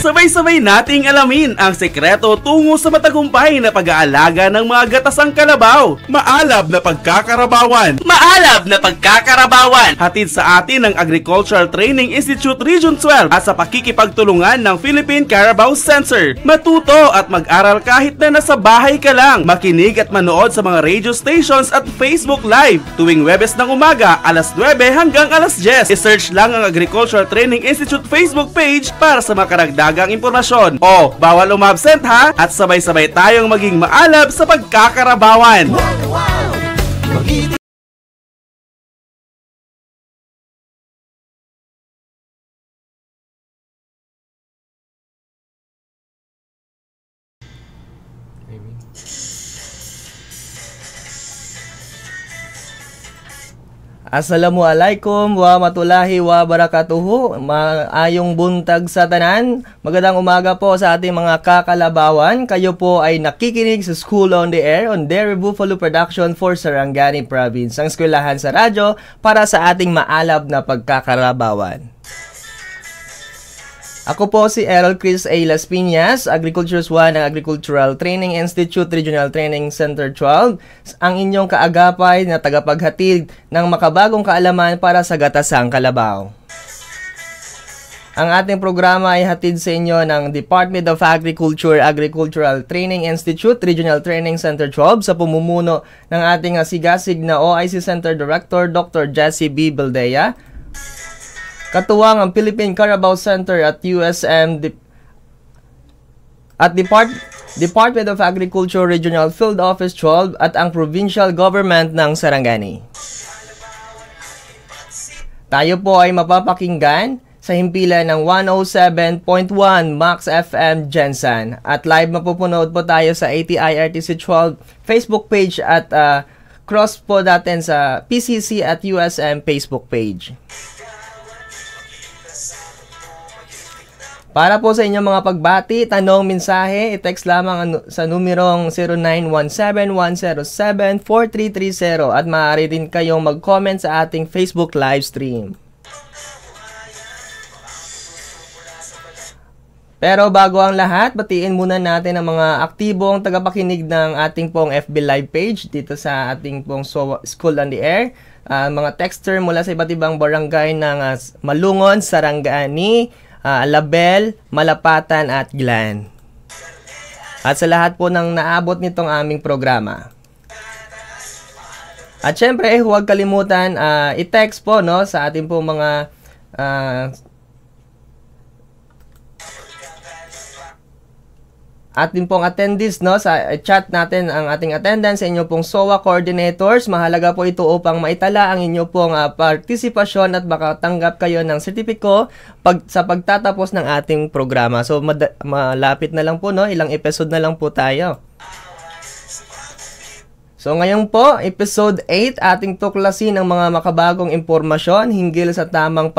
Sabay-sabay nating alamin ang sekreto tungo sa matagumpay na pag-aalaga ng mga gatasang kalabaw. Maalab na pagkakarabawan. Maalab na pagkakarabawan. Hatid sa atin ng Agricultural Training Institute Region 12 at sa pakikipagtulungan ng Philippine Carabao Center. Matuto at mag-aral kahit na nasa bahay ka lang. Makinig at manood sa mga radio stations at Facebook Live tuwing Webes ng umaga alas 9 hanggang alas 10. I-search lang ang Agricultural Training Institute Facebook page para sa makaragdagang impormasyon. O, bawal umabsent ha, at sabay-sabay tayong maging maalab sa pagkakarabawan. Assalamualaikum wa rahmatullahi wa barakatuhu. Maayong buntag sa tanan. Magandang umaga po sa ating mga kakalabawan. Kayo po ay nakikinig sa School on the Air on Dairy Buffalo Production for Sarangani Province, ang eskwelahan sa radyo para sa ating maalab na pagkakarabawan. Ako po si Errol Chris A. Las Piñas, Agriculture's 1 ng Agricultural Training Institute Regional Training Center 12, ang inyong kaagapay na tagapaghatid ng makabagong kaalaman para sa gatasang kalabaw. Ang ating programa ay hatid sa inyo ng Department of Agriculture Agricultural Training Institute Regional Training Center 12 sa pamumuno ng ating sigasig na OIC Center Director Dr. Jessie B. Baldea, katuwang ang Philippine Carabao Center at USM at Department of Agriculture Regional Field Office 12 at ang Provincial Government ng Sarangani. Tayo po ay mapapakinggan sa himpilan ng 107.1 Max FM Jensen at live mapupunod po tayo sa ATI-RTC 12 Facebook page at cross po natin sa PCC at USM Facebook page. Para po sa inyong mga pagbati, tanong, mensahe, i-text lamang sa numerong 0917-107-4330 at maaari din kayong mag-comment sa ating Facebook live stream. Pero bago ang lahat, batiin muna natin ang mga aktibong tagapakinig ng ating pong FB live page dito sa ating pong School on the Air. Mga texter mula sa iba't ibang barangay ng Malungon, Sarangani, Label, Malapatan at Glan. At sa lahat po ng naabot nitong aming programa. At syempre, huwag kalimutan i-text po no sa ating po mga ating pong attendees no sa chat natin ang ating attendance sa inyo pong SOA coordinators. Mahalaga po ito upang maitala ang inyo pong partisipasyon at makatanggap kayo ng sertipiko sa pagtatapos ng ating programa. So malapit na lang po no, ilang episode na lang po tayo. So ngayon po, episode 8, ating tuklasin ang mga makabagong impormasyon hinggil sa tamang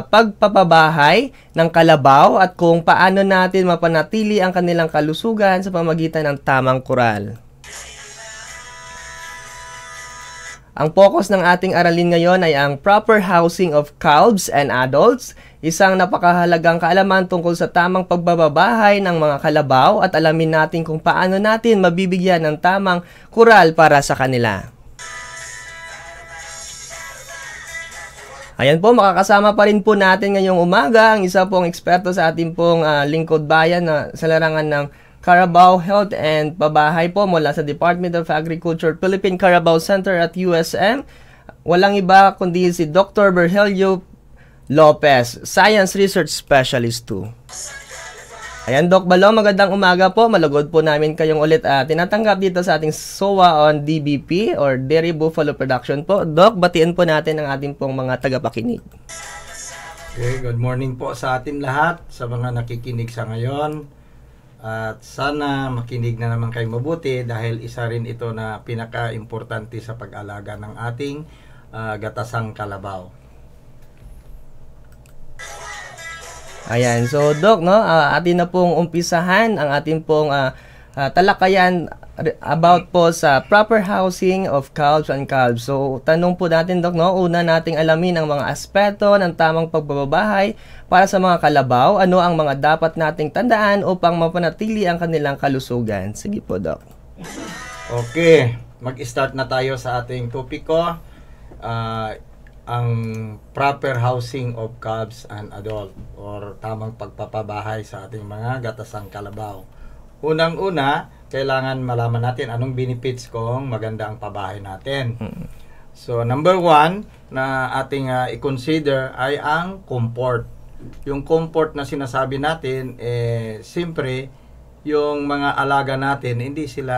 pagpapabahay ng kalabaw at kung paano natin mapanatili ang kanilang kalusugan sa pamamagitan ng tamang kural. Ang focus ng ating aralin ngayon ay ang proper housing of calves and adults, isang napakahalagang kaalaman tungkol sa tamang pagbababahay ng mga kalabaw at alamin natin kung paano natin mabibigyan ng tamang kural para sa kanila. Ayan po, makakasama pa rin po natin ngayong umaga ang isa pong eksperto sa ating pong lingkod bayan na sa larangan ng Carabao Health and Pabahay po mula sa Department of Agriculture Philippine Carabao Center at USM. Walang iba kundi si Dr. Virgilio Lopez, Science Research Specialist 2. Ayan, Doc Balo, magandang umaga po. Malugod po namin kayong ulit tinatanggap dito sa ating SOA on DBP or Dairy Buffalo Production po. Doc, batiin po natin ang ating pong mga tagapakinig. Okay, good morning po sa atin lahat, sa mga nakikinig sa ngayon. At sana makinig na naman kayo mabuti dahil isa rin ito na pinaka-importante sa pag-alaga ng ating gatasang kalabaw. Ayan, so Doc, no, atin na pong umpisahan ang ating pong talakayan about po sa proper housing of calves and calves. So, tanong po natin, Doc, no? Una nating alamin ang mga aspeto ng tamang pagbabahay para sa mga kalabaw. Ano ang mga dapat nating tandaan upang mapanatili ang kanilang kalusugan? Sige po, Doc. Okay, mag-start na tayo sa ating topiko. Ang proper housing of calves and adult or tamang pagpapabahay sa ating mga gatasang kalabaw. Unang-una, kailangan malaman natin anong benefits kung maganda ang pabahay natin. So, number 1 na ating i-consider ay ang comfort. Yung comfort na sinasabi natin, siyempre, yung mga alaga natin, hindi sila,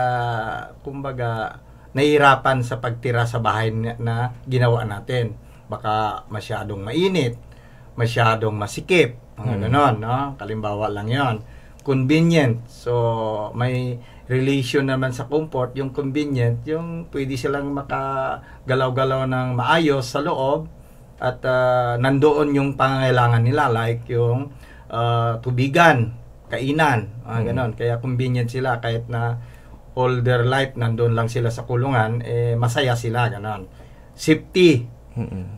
kumbaga, nahihirapan sa pagtira sa bahay na ginawa natin. Baka masyadong mainit, masyadong masikip, mga ganon, no? Kalimbawa lang yon. Convenient. So, may relation naman sa comfort. Yung convenient, yung pwede silang makagalaw-galaw ng maayos sa loob at nandoon yung pangangailangan nila like yung tubigan, kainan, ganon. Kaya convenient sila kahit na all their life nandoon lang sila sa kulungan, masaya sila, ganon. Safety.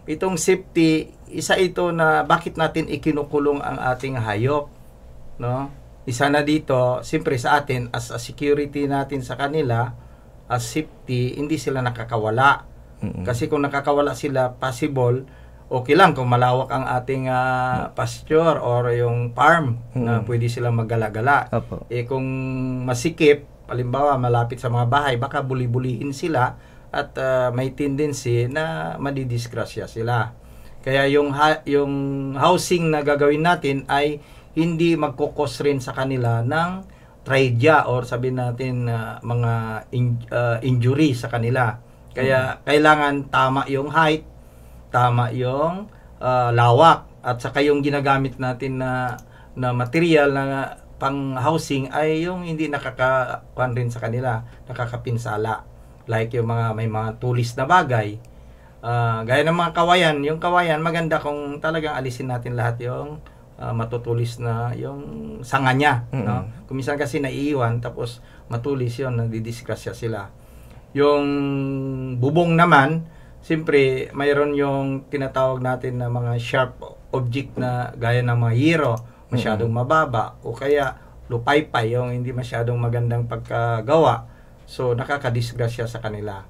Itong safety, isa ito na bakit natin ikinukulong ang ating hayop, no? Isa na dito, siyempre sa atin, as a security natin sa kanila, as safety, hindi sila nakakawala. Kasi kung nakakawala sila, possible, okay lang kung malawak ang ating pasture or yung farm na pwede silang maggala-gala. Kung masikip, halimbawa malapit sa mga bahay, baka buli-bulihin sila at may tendency na madidisgrasya sila. Kaya yung housing na gagawin natin ay hindi magkukos rin sa kanila ng tragedya or sabihin natin mga injury sa kanila. Kaya kailangan tama yung height, tama yung lawak, at saka yung ginagamit natin na material na pang housing ay yung hindi nakakakuan rin sa kanila, nakakapinsala. Like yung may mga tulis na bagay. Gaya ng mga kawayan, yung kawayan maganda kung talagang alisin natin lahat yung matutulis na yung sanga niya, no? Kung minsan kasi naiiwan tapos matulis yon, nagdidisgrasya sila. Yung bubong naman, siyempre mayroon yung tinatawag natin na mga sharp object na gaya ng mga hero, masyadong mababa o kaya lupaypay, yung hindi masyadong magandang pagkagawa. So nakakadisgrasya sa kanila.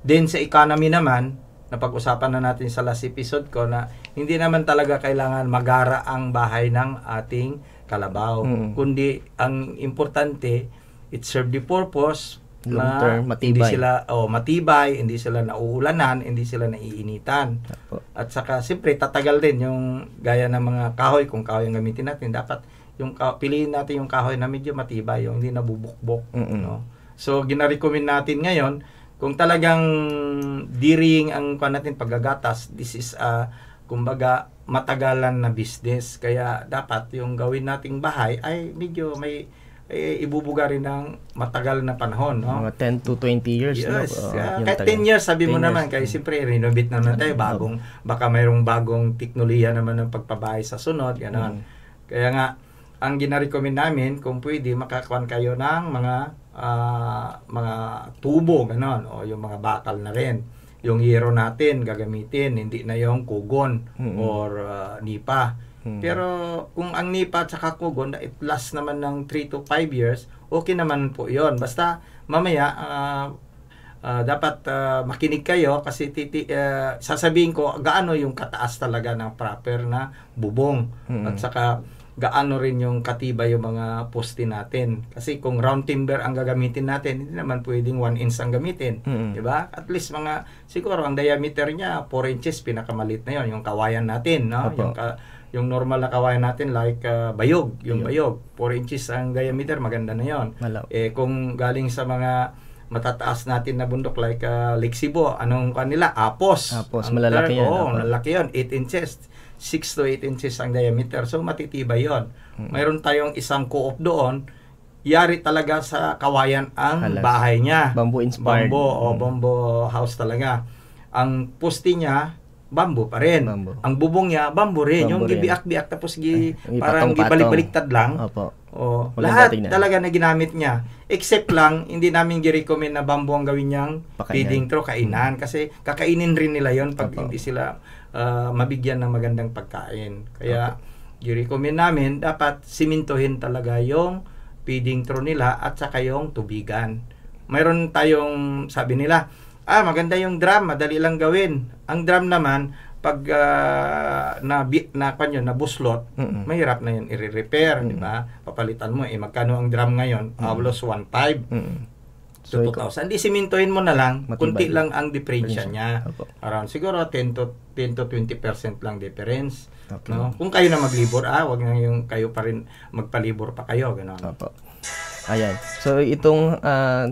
Then sa economy naman, napag-usapan na natin sa last episode ko na hindi naman talaga kailangan magara ang bahay ng ating kalabaw. Kundi ang importante, it serve the purpose long term, matibay. Hindi sila matibay, hindi sila nauulanan, hindi sila naiinitan. At saka siyempre tatagal din yung gaya ng mga kahoy, kung kahoy ang gamitin natin, dapat yung piliin natin yung kahoy na medyo matibay, yung hindi nabubukbok, no? So gina-recommend natin ngayon kung talagang diring ang natin paggagatas, this is kumbaga matagalan na business. Kaya dapat yung gawin nating bahay ay medyo may ibubuga rin ng matagal na panahon, no? Mga 10 to 20 years. Yes. No? Kahit 10 years, sabi mo naman, kaya siyempre renovate naman tayo, baka mayroong bagong teknolohiya naman ng pagpabahay sa sunod, gano'n. Kaya nga, ang gina-recommend namin, kung pwede, makakuan kayo ng mga tubo, ganon, o yung mga bakal na rin. Yung hero natin gagamitin, hindi na yung kugon or nipa. Pero kung ang nipa at saka kugon, it lasts naman ng 3 to 5 years, okay naman po yon. Basta mamaya dapat makinig kayo kasi sasabihin ko gaano yung kataas talaga ng proper na bubong at saka gaano rin yung katibay yung mga poste natin. Kasi kung round timber ang gagamitin natin, hindi naman pwedeng 1 inch ang gamitin. Diba? At least siguro ang diameter niya, 4 inches, pinakamalit na yon, yung kawayan natin. No? Yung normal na kawayan natin, like bayog, yung bayog, 4 inches ang diameter, maganda na yon. Kung galing sa mga matataas natin na bundok, like Lake Cebu, anong kanila? Apos. Malalaki yan. Malalaki yun, 8 inches. 6 to 8 inches ang diameter. So, matitibay yon. Mayroon tayong isang co-op doon. Yari talaga sa kawayan ang bahay niya. Bamboo inspired. Bamboo house talaga. Ang poste niya, bamboo pa rin. Bamboo. Ang bubong niya, bamboo rin. Yung Bamboo rin. gibiak-biak tapos Yung parang patong-patong. gibalik-baliktad lang. Opo. O, Walang lahat dating na. talaga na ginamit niya. Except lang, hindi namin gi-recommend na bamboo ang gawin niyang Pakain. feeding trough, kainan. Kasi kakainin rin nila yon pag Opo. hindi sila mabigyan ng magandang pagkain. Kaya, gi-recommend namin, dapat simintuhin talaga yung feeding trough nila at saka yung tubigan. Mayroon tayong, sabi nila, maganda yung drum, madali lang gawin. Ang drum naman, pag na buslot, mahirap na yun i-repair, di ba? Papalitan mo, magkano ang drum ngayon? Halos 1.5 So, to 2,000. Di simintuhin mo na lang, Matibay. kunti lang ang diferensya niya. Opo. Around siguro 10 to 20% lang difference. Okay. No? Kung kayo na maglibor, wag na yung kayo pa rin magpalibor pa kayo, gano'n. Opo. Ayan. So, itong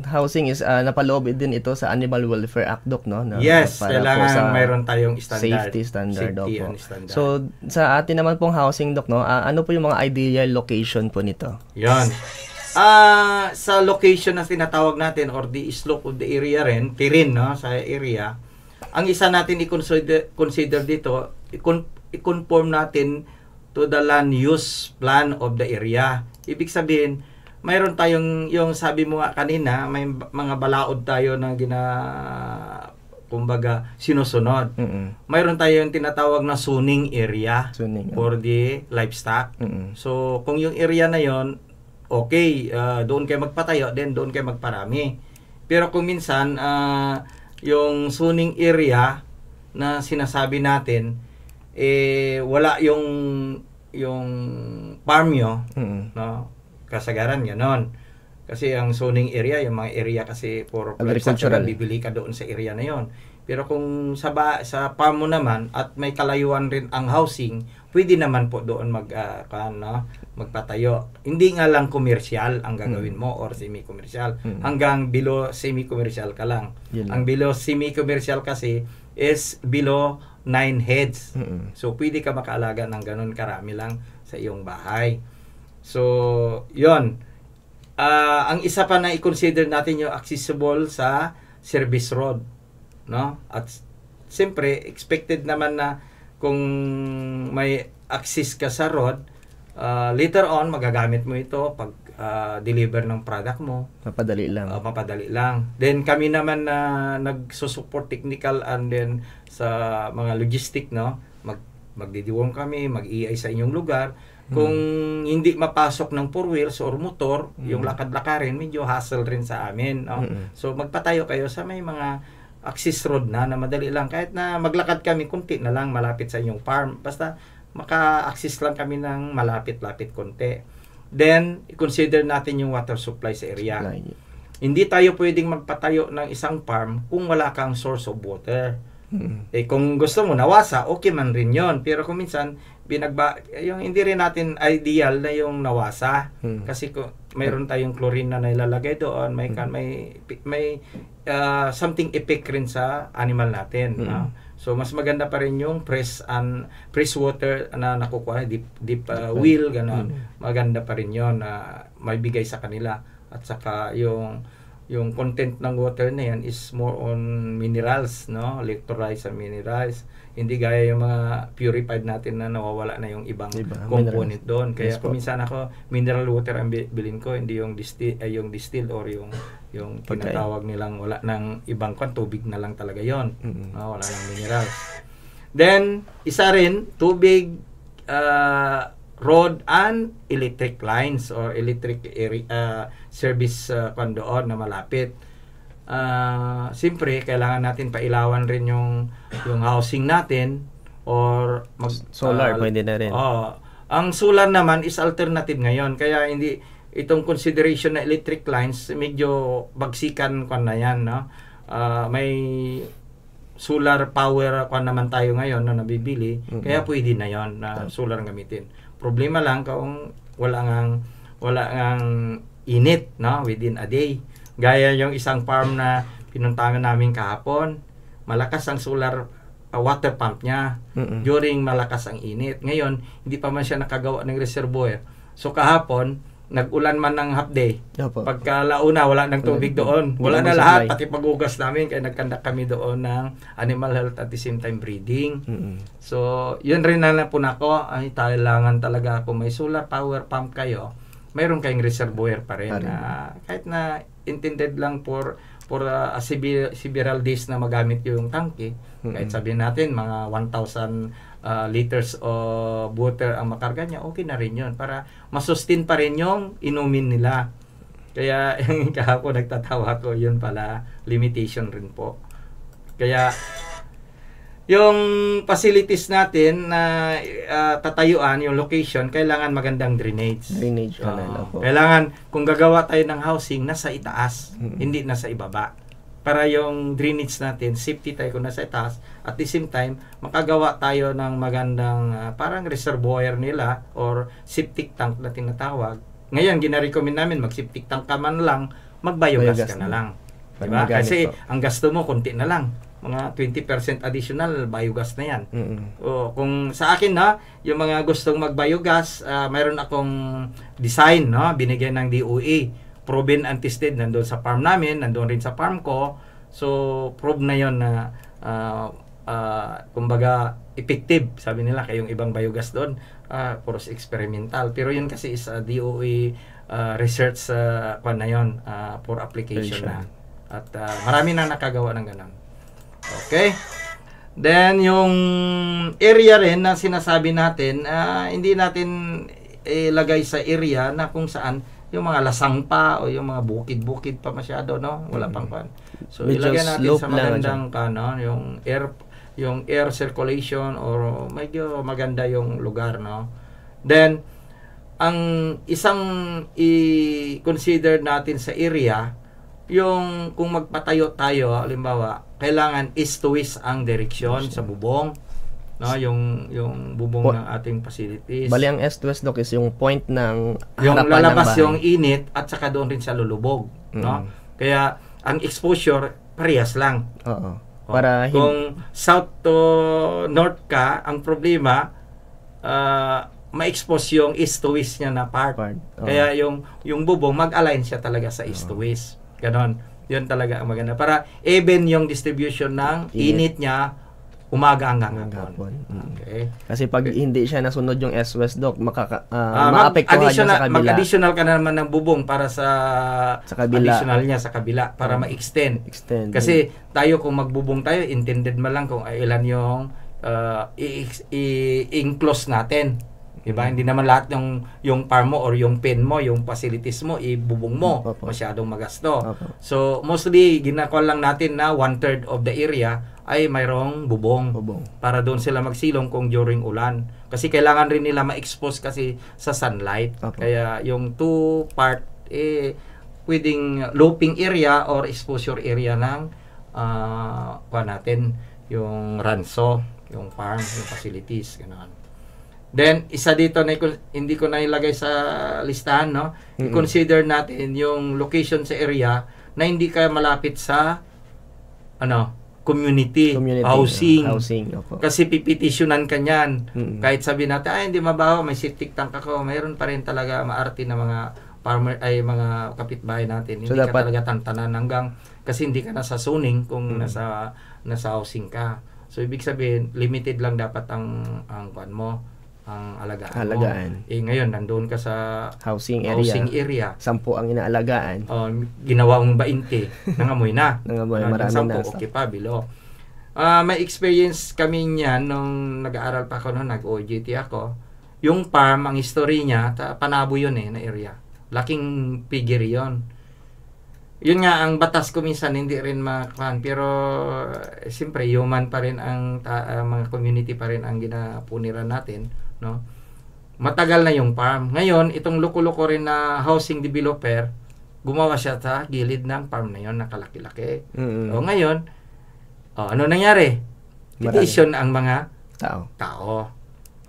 housing is napaloob din ito sa Animal Welfare Act, Doc, no? Yes, Para po kailangan sa mayroon tayong standard. safety standard, Safety opo. and standard. So, sa atin naman pong housing, Doc, no? Ano po yung mga ideal location po nito? Yan. Sa location na tinatawag natin or the slope of the area rin, tirin, no? Sa area, ang isa natin i-consider dito, i-conform natin to the land use plan of the area. Ibig sabihin, mayroon tayong, yung sabi mo nga kanina, may mga balaod tayo na kumbaga, sinusunod. Mayroon tayong tinatawag na zoning area for the livestock. So, kung yung area na yon, okay, doon kayo magpatayo, then doon kayo magparami. Pero kung minsan, yung zoning area na sinasabi natin, wala yung farm nyo, no? Kasagaran ganon. Kasi ang zoning area, yung mga area kasi for agricultural, bibili ka doon sa area na yon. Pero kung sa farm mo naman at may kalayuan rin ang housing, pwede naman po doon magpatayo. Hindi nga lang commercial ang gagawin mo or semi-commercial. Hanggang below semi-commercial ka lang. Ang below semi-commercial kasi is below 9 heads. So pwede ka makaalaga ng ganon karami lang sa iyong bahay. So, yon. Ang isa pa na i-consider natin yung accessible sa service road, no? At siyempre, expected naman na kung may access ka sa road, later on magagamit mo ito pag deliver ng product mo. Mapadali lang. Mapadali lang. Then kami naman na nagsusupport technical and then sa mga logistic, no? Magdidiwong kami, mag-EI sa inyong lugar. Kung hindi mapasok ng 4 wheels or motor, yung lakad-lakarin, medyo hassle rin sa amin. No? So, magpatayo kayo sa may mga access road na madali lang. Kahit na maglakad kami, kunti na lang malapit sa inyong farm. Basta maka-access lang kami ng malapit-lapit konti. Then, i-consider natin yung water supply sa area. Hindi tayo pwedeng magpatayo ng isang farm kung wala kang source of water. Kung gusto mo nawasa, okay man rin yon. Pero kung minsan, yung hindi rin natin ideal na yung nawasa. Kasi kung mayroon tayong chlorine na nilalagay doon, may something effect rin sa animal natin. No? So, mas maganda pa rin yung fresh water na nakukuha, deep well, gano'n. Maganda pa rin yon na may bigay sa kanila. At saka yung content ng water na yan is more on minerals, no? Electrolytes and minerals. Hindi gaya yung mga purified natin na nawawala na yung ibang component doon. Kaya minsan ako, mineral water ang bilin ko, hindi yung distilled or yung tinatawag nilang wala ng ibang tubig na lang talaga yon. Wala ng minerals. Then, isa rin, tubig, road and electric lines or electric service doon na malapit. Siyempre, kailangan natin pailawan rin yung housing natin or solar pwede na rin. Ang solar naman is alternative ngayon. Kaya hindi itong consideration na electric lines medyo bagsikan na yan, no? May solar power naman tayo ngayon na nabibili. Kaya pwede na yon na solar gamitin. Problema lang kung wala ngang init, no, within a day. Gaya yung isang farm na pinuntahan namin kahapon, malakas ang solar water pump niya during malakas ang init. Ngayon, hindi pa man siya nakagawa ng reservoir. So kahapon, nag-ulan man ng half day, Opo. pagkalauna wala nang tubig doon. Wala Wala na nang lahat, supply. pati pag-ugas namin, kaya nagkandak kami doon ng animal health at the same time breeding. So, yun rin na po nako, ay kailangan talaga kung may solar power pump kayo, mayroon kayong reservoir pa rin. Kahit na intended lang for several days na magamit yung tangke, kahit sabihin natin mga 1,000 liters of water ang makarga niya, okay na rin yun para masustain pa rin yung inumin nila. Kaya kahapon nagtatawa ko, yun pala limitation rin po. Kaya yung facilities natin na tatayuan, yung location, kailangan magandang drainage. Drainage canal. Opo. Kailangan, kung gagawa tayo ng housing, nasa itaas, hindi nasa ibaba. Para yung drainage natin, safety tayo kung nasa itaas. At the same time, makagawa tayo ng magandang parang reservoir nila or septic tank na tinatawag. Ngayon, gina-recommend namin, mag-septic tank ka man lang, mag-biogas ka na lang. Diba? Kasi ang gasto mo, konti na lang. Mga 20% additional biogas na yan. O, kung sa akin na, yung mga gustong mag-biogas, mayroon akong design, no? Binigyan ng DOE. Proven and tested, nandun sa farm namin, nandun rin sa farm ko. So, prove na yon na kumbaga effective. Sabi nila, kayong ibang biogas doon, puros experimental. Pero yun kasi is DOE research kwan na yun, for application na. At marami na nakagawa ng ganun. Okay? Then, yung area rin na sinasabi natin, hindi natin ilagay sa area na kung saan yung mga lasang pa o yung mga bukid-bukid pa masyado, no? Wala pang pan. So, Medyo ilagay natin sa slope magandang yung air circulation or medyo maganda yung lugar, no? Then, ang isang i-consider natin sa area, yung kung magpatayo tayo, halimbawa, kailangan east to west ang direksyon sa bubong, no, yung bubong ng ating facilities. Bali ang east west doc is yung point ng yung harapan lalabas ng bahay. yung init at saka doon rin sa lulubog, no? Kaya ang exposure parehas lang. Oo. Para Kung south to north ka, ang problema ma-expose yung east to west niya na part. Kaya yung bubong mag-align siya talaga sa east to west. Ganon. Yun talaga ang maganda. Para even yung distribution ng init niya umaga hanggang hapon. Okay. Kasi pag hindi siya nasunod yung S-West doc, maapektuhan niya sa kabila. Mag-additional ka na naman ng bubong para sa kabila. Additional niya sa kabila para ma-extend. Kasi tayo kung magbubong tayo, intended man lang kung ilan yung i-enclose natin. Diba? Hindi naman lahat yung farm mo or yung pen mo, yung facilities mo, ibubong mo. Masyadong magasto. So, mostly, ginagawa lang natin na 1/3 of the area ay mayroong bubong. Para doon sila magsilong kung during ulan. Kasi kailangan rin nila ma-expose kasi sa sunlight. Kaya yung 2 part, pwedeng looping area or exposure area ng natin, yung ranso, yung farm, yung facilities, gano'n. Then, isa dito na hindi ko na ilagay sa listahan, no? I-consider natin yung location sa area na hindi ka malapit sa community housing. Kasi pipetitionan ka niyan. Kahit sabi natin, hindi mabaho, may septic tank ako. Mayroon pa rin talaga maarte na mga farmer ay mga kapitbahay natin. Hindi ka talaga tantanan hanggang kasi hindi ka nasa zoning kung nasa housing ka. So, ibig sabihin, limited lang dapat ang kwan mo, ang alagaan. Ngayon, nandun ka sa housing area. 10 ang inaalagaan. Ginawa mong 20, nangamoy na. Marami na. Okay pa, bilo. May experience kami niyan nung nag-aaral pa ako noon, nag-OJT ako. Yung farm, ang history niya, Panabo yun na area. Laking figure yun. Yun nga, ang batas ko minsan hindi rin makakuhan, pero siyempre human pa rin ang mga community pa rin ang ginapuniran natin, no? Matagal na yung farm. Ngayon, itong loko-loko rin na housing developer, gumawa siya sa gilid ng farm na yon, nakalaki-laki. O ngayon, ano nangyari? Petition ang mga tao.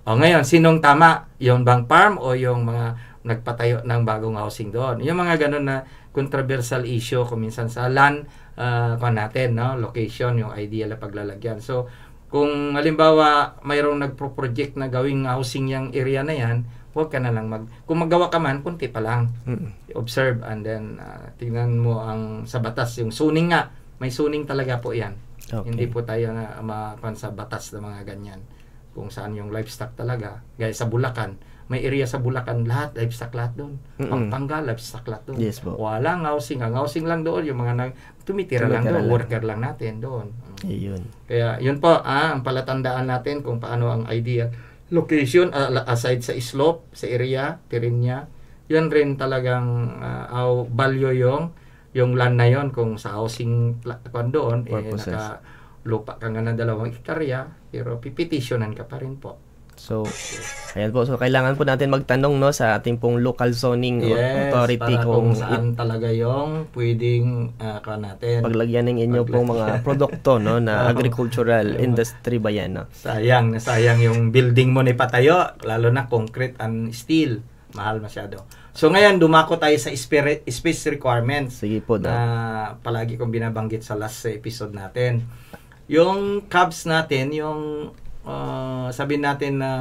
O ngayon, sinong tama? Yung bang farm o yung mga nagpatayo ng bagong housing doon? Yung mga ganun na controversial issue kung minsan sa land natin, no? Location, yung ideal na paglalagyan. So, kung halimbawa mayroong nagpo-project na gawing housing yung area na yan, huwag ka na lang kung magawa ka man, kunti pa lang. Observe and then tingnan mo sa batas, yung suning nga, may suning talaga po yan. Okay. Hindi po tayo na sa batas na mga ganyan. Kung saan yung livestock talaga. Gaya sa Bulacan, may area sa Bulacan, lahat, livestock lahat doon. Pampanga, livestock lahat doon. Yes po. Walang housing. Ang housing lang doon, yung mga tumitira lang doon, worker lang natin doon. Ayun. Kaya yun po, ang palatandaan natin kung paano ang ideal location, aside sa slope, sa area, terrain niya, yun rin talagang value yung land na yon kung sa housing kung doon, naka-lupa ka nga na 2 hektarya, pero pipetitionan ka pa rin po. So, ayan po. So, kailangan po natin magtanong no sa ating pong local zoning authority para kung saan talaga yung pwedeng natin. Paglagyan ng inyo pong mga produkto no na agricultural industry ba yan, no? Sayang yung building mo na ipatayo, lalo na concrete and steel. Mahal masyado. So ngayon, dumako tayo sa space requirements. Sige po, na palagi kong binabanggit sa last episode natin. Yung calves natin, yung sabihin natin na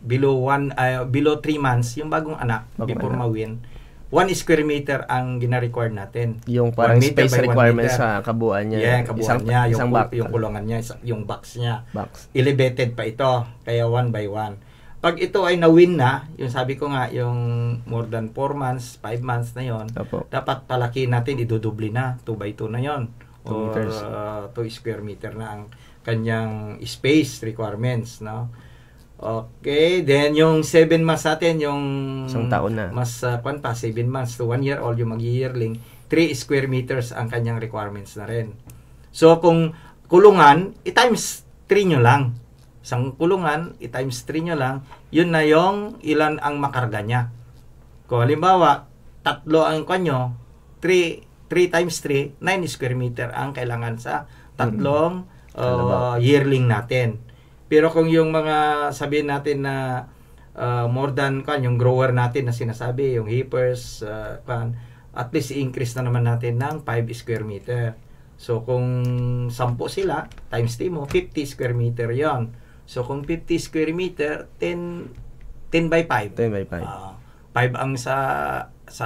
below 3 months, yung bagong anak, before mawin, 1 square meter ang gina-require natin. Yung parang space requirements sa kabuuan niya. Yeah, kabuuan niya, yung kulungan niya, yung box niya. Elevated pa ito, kaya 1 by 1. Pag ito ay na-win na, yung sabi ko nga, yung more than 4 months, 5 months na yon, dapat palaki natin, idudubli na, 2 by 2 na yon, or 2 square meter na ang kanyang space requirements, no? Okay, then yung 7 months natin, yung isang taon na. Mas 7 months to 1 year old, yung mag-yearling, 3 square meters ang kanyang requirements na rin. So kung kulungan, i-times 3 nyo lang. Isang kulungan, i-times 3 nyo lang, yun na yung ilan ang makarga niya. Kung halimbawa, 3 ang kanyo, 3 times 3, 9 square meter ang kailangan sa 3 yearling natin. Pero kung yung mga sabihin natin na more than yung grower natin na sinasabi, yung heapers, at least i-increase na naman natin ng 5 square meter. So kung 10 sila, times 3 mo, 50 square meter yon. So kung 50 square meter, 10 by 5. 10 by 5. 5 ang 5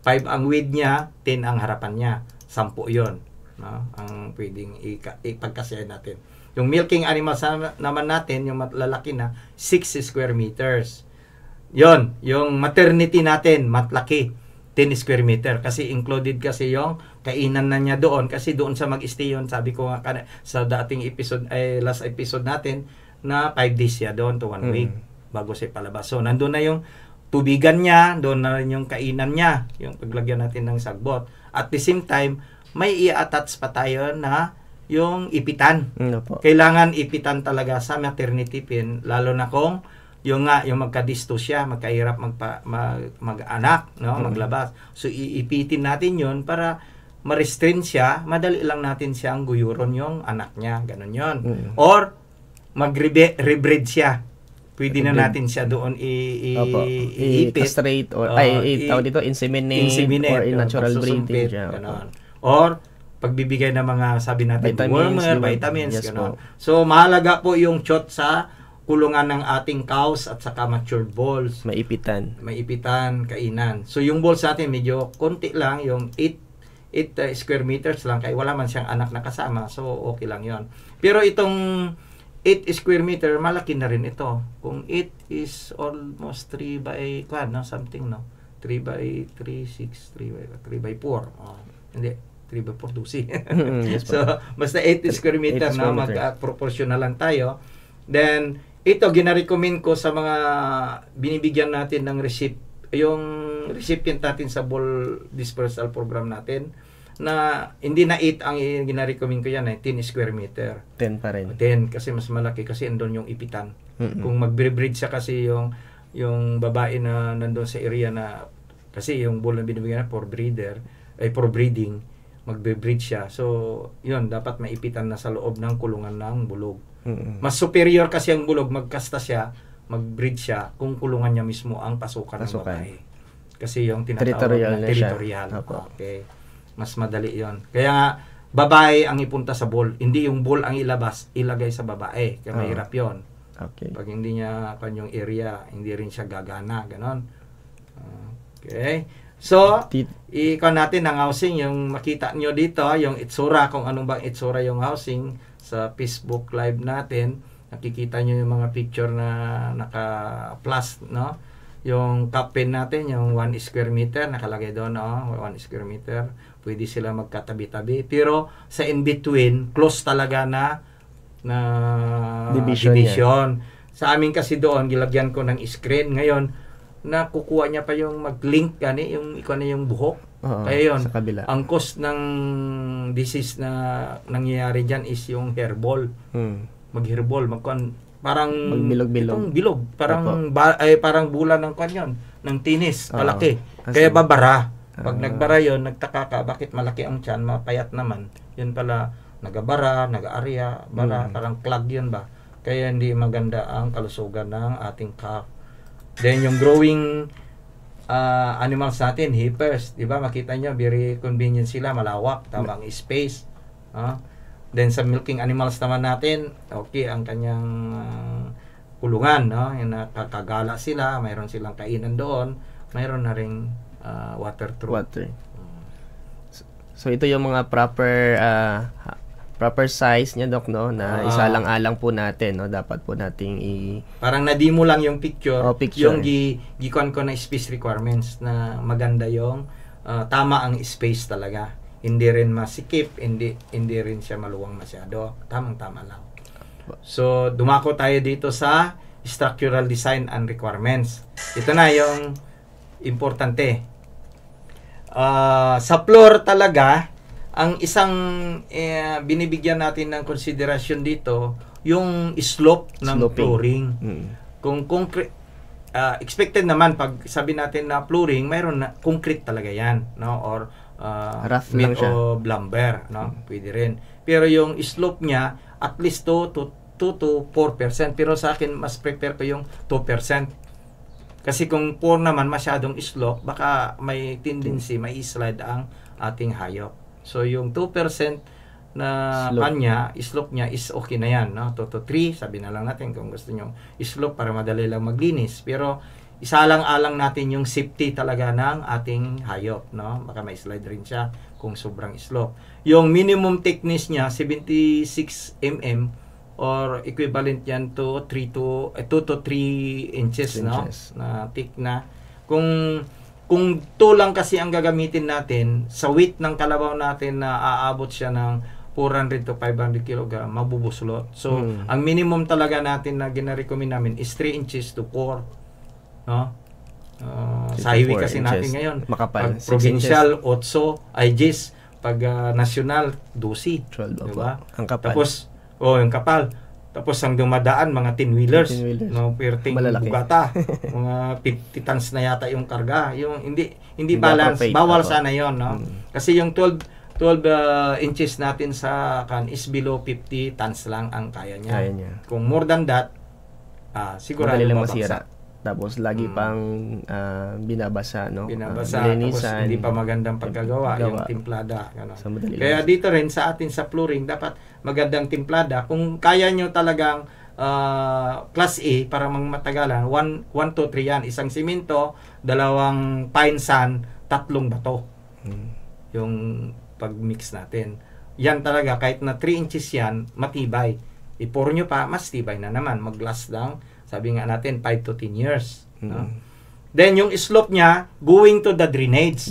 ang width niya, 10 ang harapan niya. 10 yon, no? Ang pwedeng ipagkasya natin. Yung milking animals naman natin, yung lalaki na, 6 square meters. Yon, yung maternity natin, matlaki, 10 square meter. Kasi included kasi yung kainan na niya doon. Kasi doon sa mag-stay yun, sabi ko nga sa dating episode, last episode natin, na 5 days siya doon to 1 week bago siya palabas. So, nandun na yung tubigan niya, doon na rin yung kainan niya, yung paglagyan natin ng sagbot. At the same time, may i-attach pa tayo na yung ipitan. Kailangan ipitan talaga sa maternity pin, lalo na kung yung magkadisto siya, magkahirap mag-anak, no, maglabas. So iipitin natin 'yon para ma-restrain siya, madali lang natin siyang guyuron yung anak niya, ganun 'yon. Or mag-rebreed siya. Pwede na natin siya doon i-castrate or tawag dito inseminate or in-natural breeding siya. Or pagbibigay ng mga sabi natin vitamins, gano'n. So mahalaga po yung chot sa kulungan ng ating cows at saka matured bulls. May ipitan, kainan. So yung bulls natin medyo konti lang, yung 8 square meters lang, kaya wala man siyang anak na kasama. So okay lang yon. Pero itong 8 square meter, malaki na rin ito. Kung 8 is almost 3 by, something, no? 3 by 3, 6, 3 by 4. Hindi, 3 by 4, 12. Yes, so, basta 8 square meter, no? Mag-proportional lang tayo. Then, ito, gina-recommend ko sa mga binibigyan natin ng yung recipient natin sa ball dispersal program natin, na hindi na 8 ang gina-recommend ko yan, 10 square meter. 10 pa rin. 10 kasi mas malaki kasi andun yung ipitan. Kung mag-breed siya kasi yung babae na nandun sa area na, kasi yung bull na binibigyan na for breeding, magbe-breed siya. So, yun, dapat maipitan na sa loob ng kulungan ng bulog. Mas superior kasi ang bulog, magkasta siya, mag-breed siya, kung kulungan niya mismo ang pasukan ng babae. Kasi yung tinatawag na territorial. Okay. Mas madali yon. Kaya nga, babae ang ipunta sa bull. Hindi yung bull ang ilagay sa babae. Kaya mahirap yon. Okay. Pag hindi niya yung area, hindi rin siya gagana, ganon. Okay. So, ikon natin ang housing, yung makita nyo dito, yung itsura, kung anong bang itsura yung housing sa Facebook Live natin. Nakikita nyo yung mga picture na naka-plus, no? Yung capin natin, yung 1 square meter, nakalagay doon, no? 1 square meter. Pwede sila magkatabi-tabi. Pero sa in-between, close talaga na division. Sa amin kasi doon, gilagyan ko ng screen. Ngayon, nakukuha niya pa yung mag-link gani, yung ikaw na yung buhok. Kaya yun, ang cause ng disease na nangyayari dyan is yung hairball. Mag-hairball, parang magbilog-bilog. Bilog. Parang bulan ng kanyon, ng tinis, palaki. Kaya babara. Pag nagbara yon, nagtaka ka, bakit malaki ang tiyan, mapayat naman. Yun pala, nagabara, nag-aarya, parang clog yun ba. Kaya hindi maganda ang kalusugan ng ating calf. Then yung growing animals natin, heifers, di ba? Makita nyo, very convenient sila, malawak, tamang space. Then sa milking animals naman natin, okay, ang kanyang kulungan, no? Yung nakakagala sila, mayroon silang kainan doon, mayroon na ring water trough. So ito yung mga proper size niya, Doc, no, na isalang-alang po natin, no, dapat po nating parang nadimo lang yung picture, picture. Yung gikuan ko na space requirements na maganda yung tama ang space talaga, hindi rin masikip, hindi rin siya maluwang masyado, tamang-tama lang. So dumako tayo dito sa structural design and requirements. Ito na yung importante. Sa floor talaga, ang isang binibigyan natin ng konsiderasyon dito, yung slope ng flooring. Kung concrete, expected naman pag sabi natin na flooring, mayroon na concrete talaga yan, no? Or rough lang siya, o lumber, no? Pwede rin. Pero yung slope niya, at least 2 to 4%. Pero sa akin, mas prepare ko yung 2%. Kasi kung 4 naman, masyadong slope, baka may tendency, may slide ang ating hayop. So, yung 2% na slope niya is okay na yan, no? 2 to 3, sabi na lang natin kung gusto nyo slope para madali lang maglinis. Pero, isalang-alang natin yung safety talaga ng ating hayop, no? Baka may slide rin siya kung sobrang slope. Yung minimum thickness niya, 76 mm or equivalent yan to 2 to 3 inches, no? Na thick na. Kung 2 lang kasi ang gagamitin natin, sa weight ng kalabaw natin na aabot siya ng 400 to 500 kg, mabubuslot. So, ang minimum talaga natin na gina-recommend namin is 3 inches to 4. No? Sa highway kasi natin ngayon. Makapal. Pag provincial, 8 IGs. Pag national, 12. 12, diba? Ang kapal. Tapos, yung kapal. Tapos ang dumadaan, mga 10 wheelers, no, perting bugata, mga 50 tons na yata yung karga. Yung hindi balance, bawal sana yon, no? Kasi yung 12 inches natin sa kan is below 50 tons lang ang kaya niya. Kung more than that, sigurado masira. Tapos lagi pang binabasa, no? Binabasa, tapos hindi pa magandang paggagawa, yung timplada. Kaya dito rin sa atin sa flooring, dapat magandang timplada. Kung kaya nyo talagang class A para matagalan, 1 to 3 yan. Isang simento, 2 pine sand, 3 bato. Yung pag-mix natin. Yan talaga, kahit na 3 inches yan, matibay. I-pour nyo pa, mas tibay na naman. Mag-last lang. Sabi nga natin, 5 to 10 years. No? Then, yung slope niya, going to the drainage.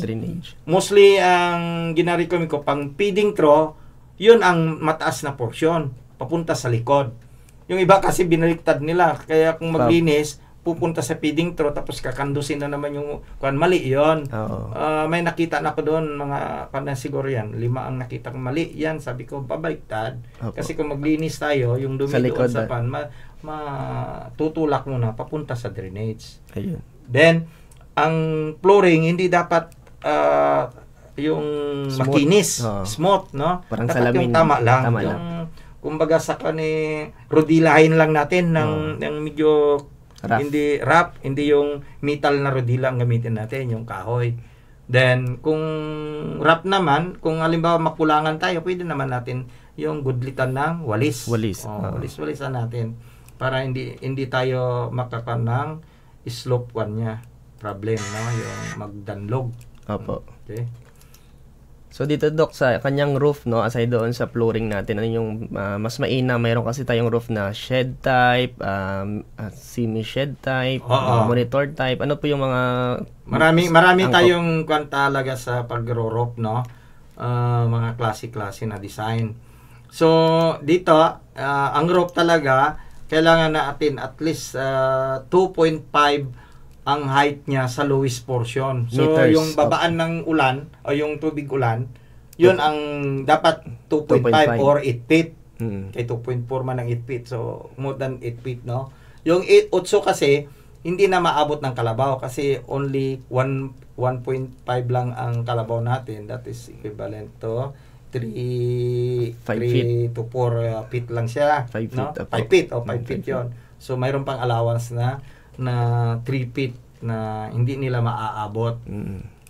Mostly, ang gina-recommend ko, pang feeding trough, yun ang mataas na portion, papunta sa likod. Yung iba kasi binaliktad nila. Kaya kung maglinis, pupunta sa feeding trough, tapos kakandusin na naman yung mali yun. May nakita na ko doon, mga siguro yan, 5 ang nakita kong mali. Yan, sabi ko, pabaliktad. Kasi kung maglinis tayo, yung dumi doon sa pan, matutulak mo na papunta sa drainage. Then, ang flooring, hindi dapat yung makinis, smooth, no? Parang dapat salamin. Yung tama lang. Kumbaga sa rodilahin lang natin ng medyo rough. Hindi rough, hindi yung metal na rodila ang gamitin natin, yung kahoy. Then, kung rough naman, kung halimbawa makulangan tayo, pwede naman natin yung gudlitan ng walis. Walis-walisan natin para hindi tayo makakan ng slope 1 niya. Problem, no? Yung magdanlog. Opo. Okay. So dito Doc, sa kanyang roof, no, aside doon sa flooring natin, ano yung mas mainam? Mayroon kasi tayong roof na shed type, semi-shed type, monitor type. Ano po yung mga... Marami tayong kwan talaga sa pagro-roof, no? Mga klase-klase na design. So dito, ang roof talaga, kailangan natin at least 2.5 ang height niya sa lowest portion. So, meters, yung babaan ng ulan, o yung tubig ulan, yun ang dapat 2.5 or 8 feet. Kay 2.4 man ang 8 feet. So, more than 8 feet, no? Yung 8 kasi, hindi na maabot ng kalabaw kasi only 1.5 lang ang kalabaw natin. That is equivalent to 3 to 4 feet lang siya. 5 feet. No? 5 feet. 5 feet yun. So, mayroon pang allowance na 3 feet na hindi nila maaabot.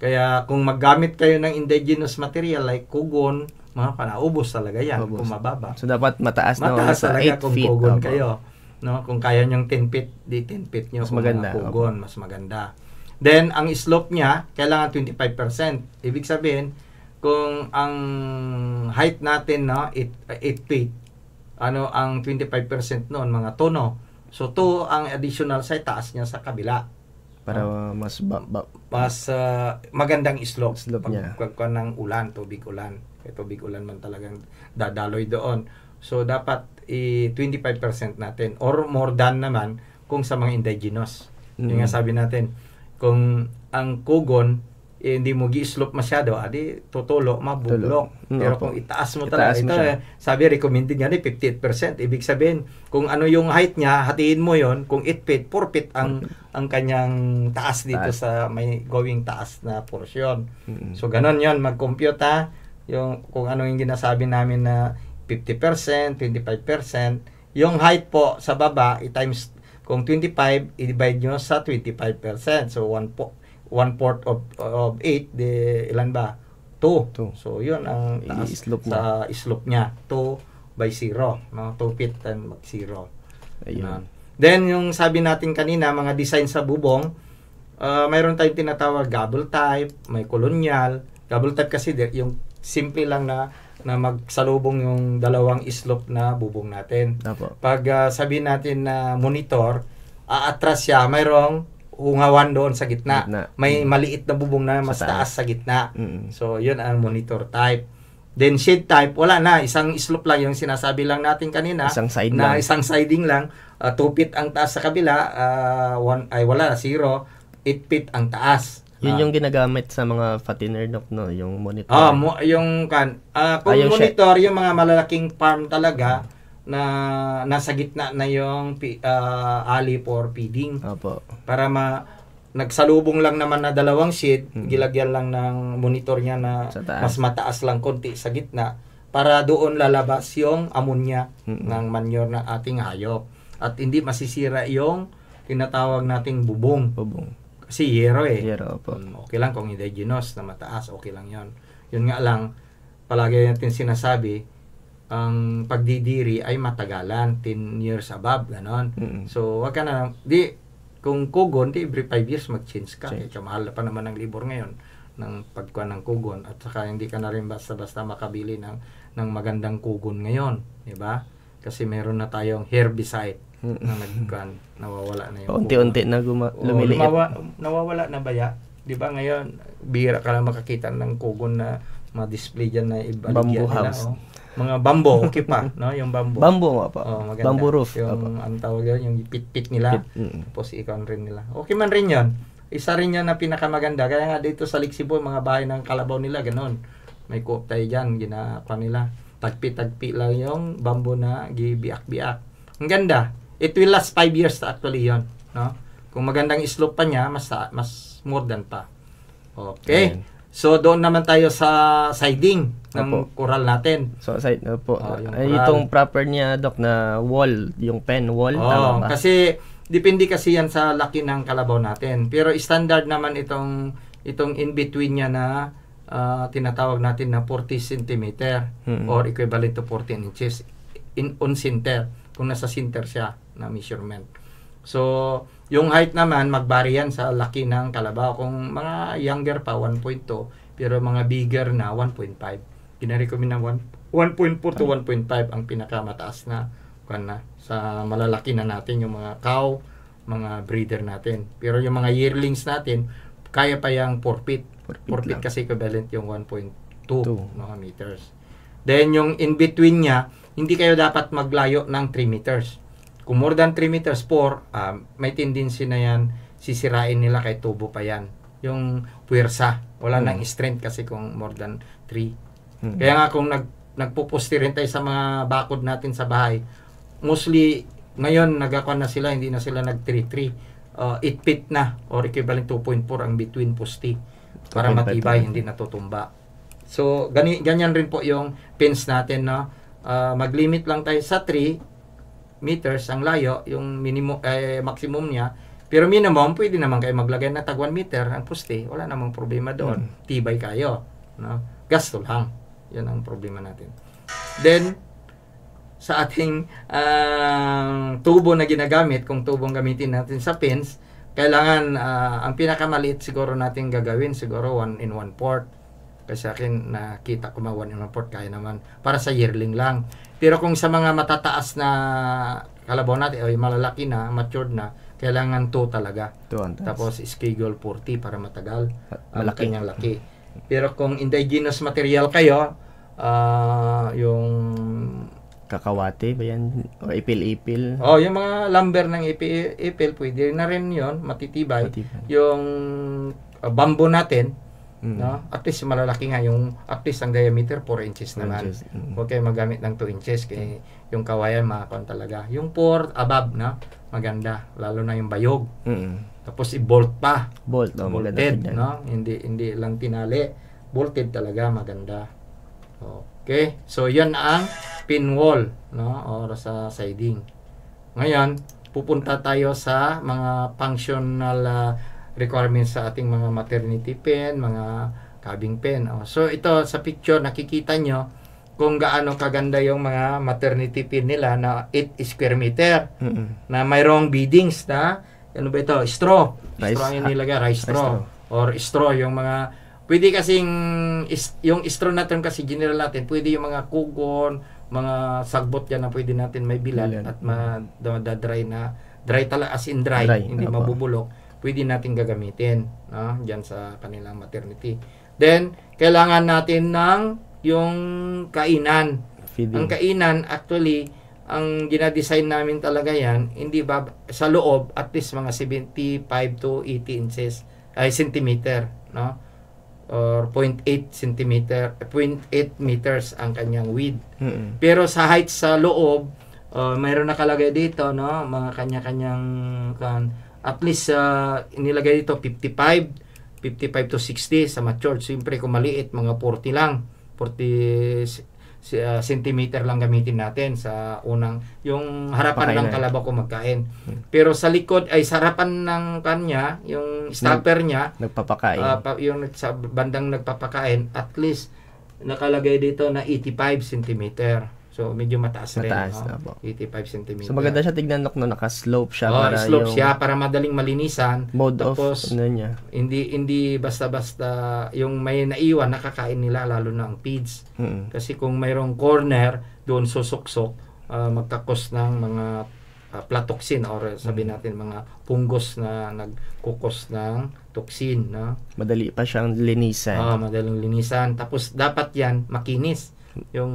Kaya kung maggamit kayo ng indigenous material like kugon, mga panaubos talaga yan kung mababa. So dapat mataas na talaga 8 kung feet. kugon kayo. No, kung kaya nyong 10 feet, di 10 feet nyo mas kung maganda. kugon, mas maganda. Then ang slope niya kailangan 25%. Ibig sabihin kung ang height natin, no, 8 feet, ano ang 25% noon, mga tono. So, 2 ang additional sa taas niya sa kabila. Para mas magandang slope niya. Pag ng ulan, tubig ulan. Tubig ulan man talagang dadaloy doon. So, dapat 25% natin or more than naman kung sa mga indigenous. Yung nga sabi natin, kung ang kugon, hindi mo gi-slope masyado, tutulo, mabublok. Pero kung itaas mo talaga, sabi recommended nga 58%. Ibig sabihin, kung ano yung height niya, hatiin mo yon, kung 8 feet, 4 feet ang kanyang taas dito sa may going taas na portion. So, ganun yon, mag-compute ha, yung, kung ano yung ginasabi namin na 50%, 25%, yung height po sa baba, i-times, kung 25, i-divide nyo sa 25%. So, 1/4 of 8, ilan ba? 2. So, yun ang taas sa slope niya. 2/0. No? 2 feet and mag-0. Ayun. Then, yung sabi natin kanina, mga design sa bubong, mayroon tayong tinatawag gable type, may colonial. Gable type kasi, yung simple lang na magsalubong yung dalawang slope na bubong natin. Pag sabihin natin na monitor, aatras siya, mayroong ungawan doon sa gitna. May maliit na bubong na mas taas sa gitna. So, yun ang monitor type. Then, shade type, wala na. Isang slope lang yung sinasabi lang natin kanina. Isang side na lang. Isang siding lang. 2 feet ang taas sa kabila. Wala, 0. 8 feet ang taas. Yun yung ginagamit sa mga fattener, no? Yung monitor. Kung yung monitor, yung mga malalaking farm talaga, na nasa gitna na yung alley for feeding. Para nagsalubong lang naman na dalawang shade, gilagyan lang ng monitor niya na mas mataas lang konti sa gitna para doon lalabas yung ammonia ng manure ng ating hayop at hindi masisira yung tinatawag nating bubong. Kasi yero okay lang kung indigenous na mataas, okay lang yon. Yun nga lang, palagi natin sinasabi, ang pagdidiri ay matagalan, 10 years above, ganon. So, wag ka na, kung kugon, every 5 years mag-change ka. Kaya mahal pa naman ang libor ngayon ng pagkuha ng kugon. At saka hindi ka na rin basta-basta makabili ng magandang kugon ngayon. Diba? Kasi meron na tayong herbicide na nawawala na yung unti-unti na lumiliit. Nawawala na ba ya? Diba ngayon, bihira ka lang makakita ng kugon na ma-display dyan na bamboo house. Mga bamboo, okay pa, no? Yung bamboo. Bamboo nga pa. Maganda. Bamboo roof. Yung ang tawag yun, yung pit nila. Tapos ikaw rin nila. Okay man rin yun. Isa rin yan na pinakamaganda. Kaya nga dito sa Lixibo, mga bahay ng kalabaw nila, ganon. May coop tayo dyan, ginapa nila. Tagpi-tagpi lang yung bamboo na gibiak-biak. Ang ganda. It will last 5 years actually yon, no? Kung magandang slope pa niya, mas more than pa. Okay. So, doon naman tayo sa siding ng coral natin. So, itong proper niya, Doc, na wall, yung pen wall, tama ba? Kasi, depende kasi yan sa laki ng kalabaw natin. Pero, standard naman itong in-between niya na tinatawag natin na 40 cm or equivalent to 14 inches. on center, kung nasa center siya na measurement. So, yung height naman, magbari yan sa laki ng kalabaw. Kung mga younger pa, 1.2, pero mga bigger na, 1.5. Kinarecommend na 1.4 to 1.5 ang pinakamataas na, sa malalaki na natin, yung mga cow, mga breeder natin. Pero yung mga yearlings natin, kaya pa yung 4 feet. 4 feet kasi equivalent yung 1.2 meters. Then, yung in between niya, hindi kayo dapat maglayo ng 3 meters. Kung more than 3 meters, 4, may tendency na yan, sisirain nila kay tubo pa yan. Yung puwersa. Wala nang strength kasi kung more than 3. Kaya nga kung nagpupusti rin tayo sa mga bakod natin sa bahay, mostly, ngayon, nagkakon na sila, hindi na sila nag-3-3. 8 feet na, or equivalent 2.4 ang between posti. Para matibay, hindi natutumba. So, ganyan rin po yung pins natin, no? Mag-limit lang tayo sa 3 meters ang layo, yung minimum maximum niya. Pero minimum, pwede naman kayo maglagay na tag 1 meter ang poste. Wala namang problema doon. Tibay kayo. No? Gasto lang. Yan ang problema natin. Then, sa ating tubo na ginagamit, kung tubong gamitin natin sa pins, kailangan, ang pinakamaliit siguro natin gagawin, siguro 1 in 1 port. Kasi akin, nakita ko 1 in 1 port, kaya naman. Para sa yearling lang. Pero kung sa mga matataas na kalabaw natin, o malalaki na, matured na, kailangan 2 talaga. Tapos schedule 40 para matagal. Ang kanyang laki. Pero kung indigenous material kayo, yung kakawate ba yan? O ipil-ipil? Yung mga lumber ng ipil, pwede na rin yun, matitibay. Yung bamboo natin, no? At least malalaki nga yung, at least ang diameter 4 inches naman. Huwag kayo magamit ng 2 inches kaya yung kawayan makakon talaga. Yung 4 above na maganda, lalo na yung bayog. Tapos i-bolt pa. Bolted, no? Hindi lang tinali. Bolted talaga maganda. Okay? So yan ang pin wall, no? Or sa siding. Ngayon, pupunta tayo sa mga functional requirements sa ating mga maternity pen, mga cabin pen. So ito sa picture nakikita nyo kung gaano kaganda yung mga maternity pen nila na 8 square meter na mayroong beadings na ano ba ito? Straw. Straw yung nilagay, rice straw. Or straw yung mga pwede kasing yung straw natin kasi general natin, pwede yung mga kugon, mga sagbot yan na pwede natin may bilad at dry na dry talaga as in dry. Hindi mabubulok. Pwede natin gagamitin, no? Diyan sa kanilang maternity. Then, kailangan natin ng yung kainan. Ang kainan, actually, ang gina-design namin talaga yan, hindi ba, sa loob, at least mga 75 to 80 inches, centimeter, no? Or 0.8 centimeter, 0.8 meters ang kanyang width. Pero sa height sa loob, mayroon nakalagay dito, no? Mga kanya-kanyang at least nilagay dito 55 to 60 sa matured. Siyempre kung maliit, mga 40 lang. 40 centimeter lang gamitin natin sa unang, yung harapan ng kalabaw ko magkain. Pero sa likod, ay sa harapan ng kanya, yung stopper niya, nagpapakain. Yung sa bandang nagpapakain, at least nakalagay dito na 85 centimeter. So, medyo mataas rin. No? 85 cm. So, maganda siya tignan no, naka-slope siya. Slope siya para madaling malinisan. Mode tapos, of, niya. Hindi basta-basta yung may naiwan, nakakain nila, lalo na ang feeds. Kasi kung mayroong corner, doon susuksok, magkakos ng mga platoxin or sabihin natin mga punggos na nagkukos ng toxin. No? Madali pa siyang linisan. Madaling linisan. Tapos, dapat yan makinis. Yung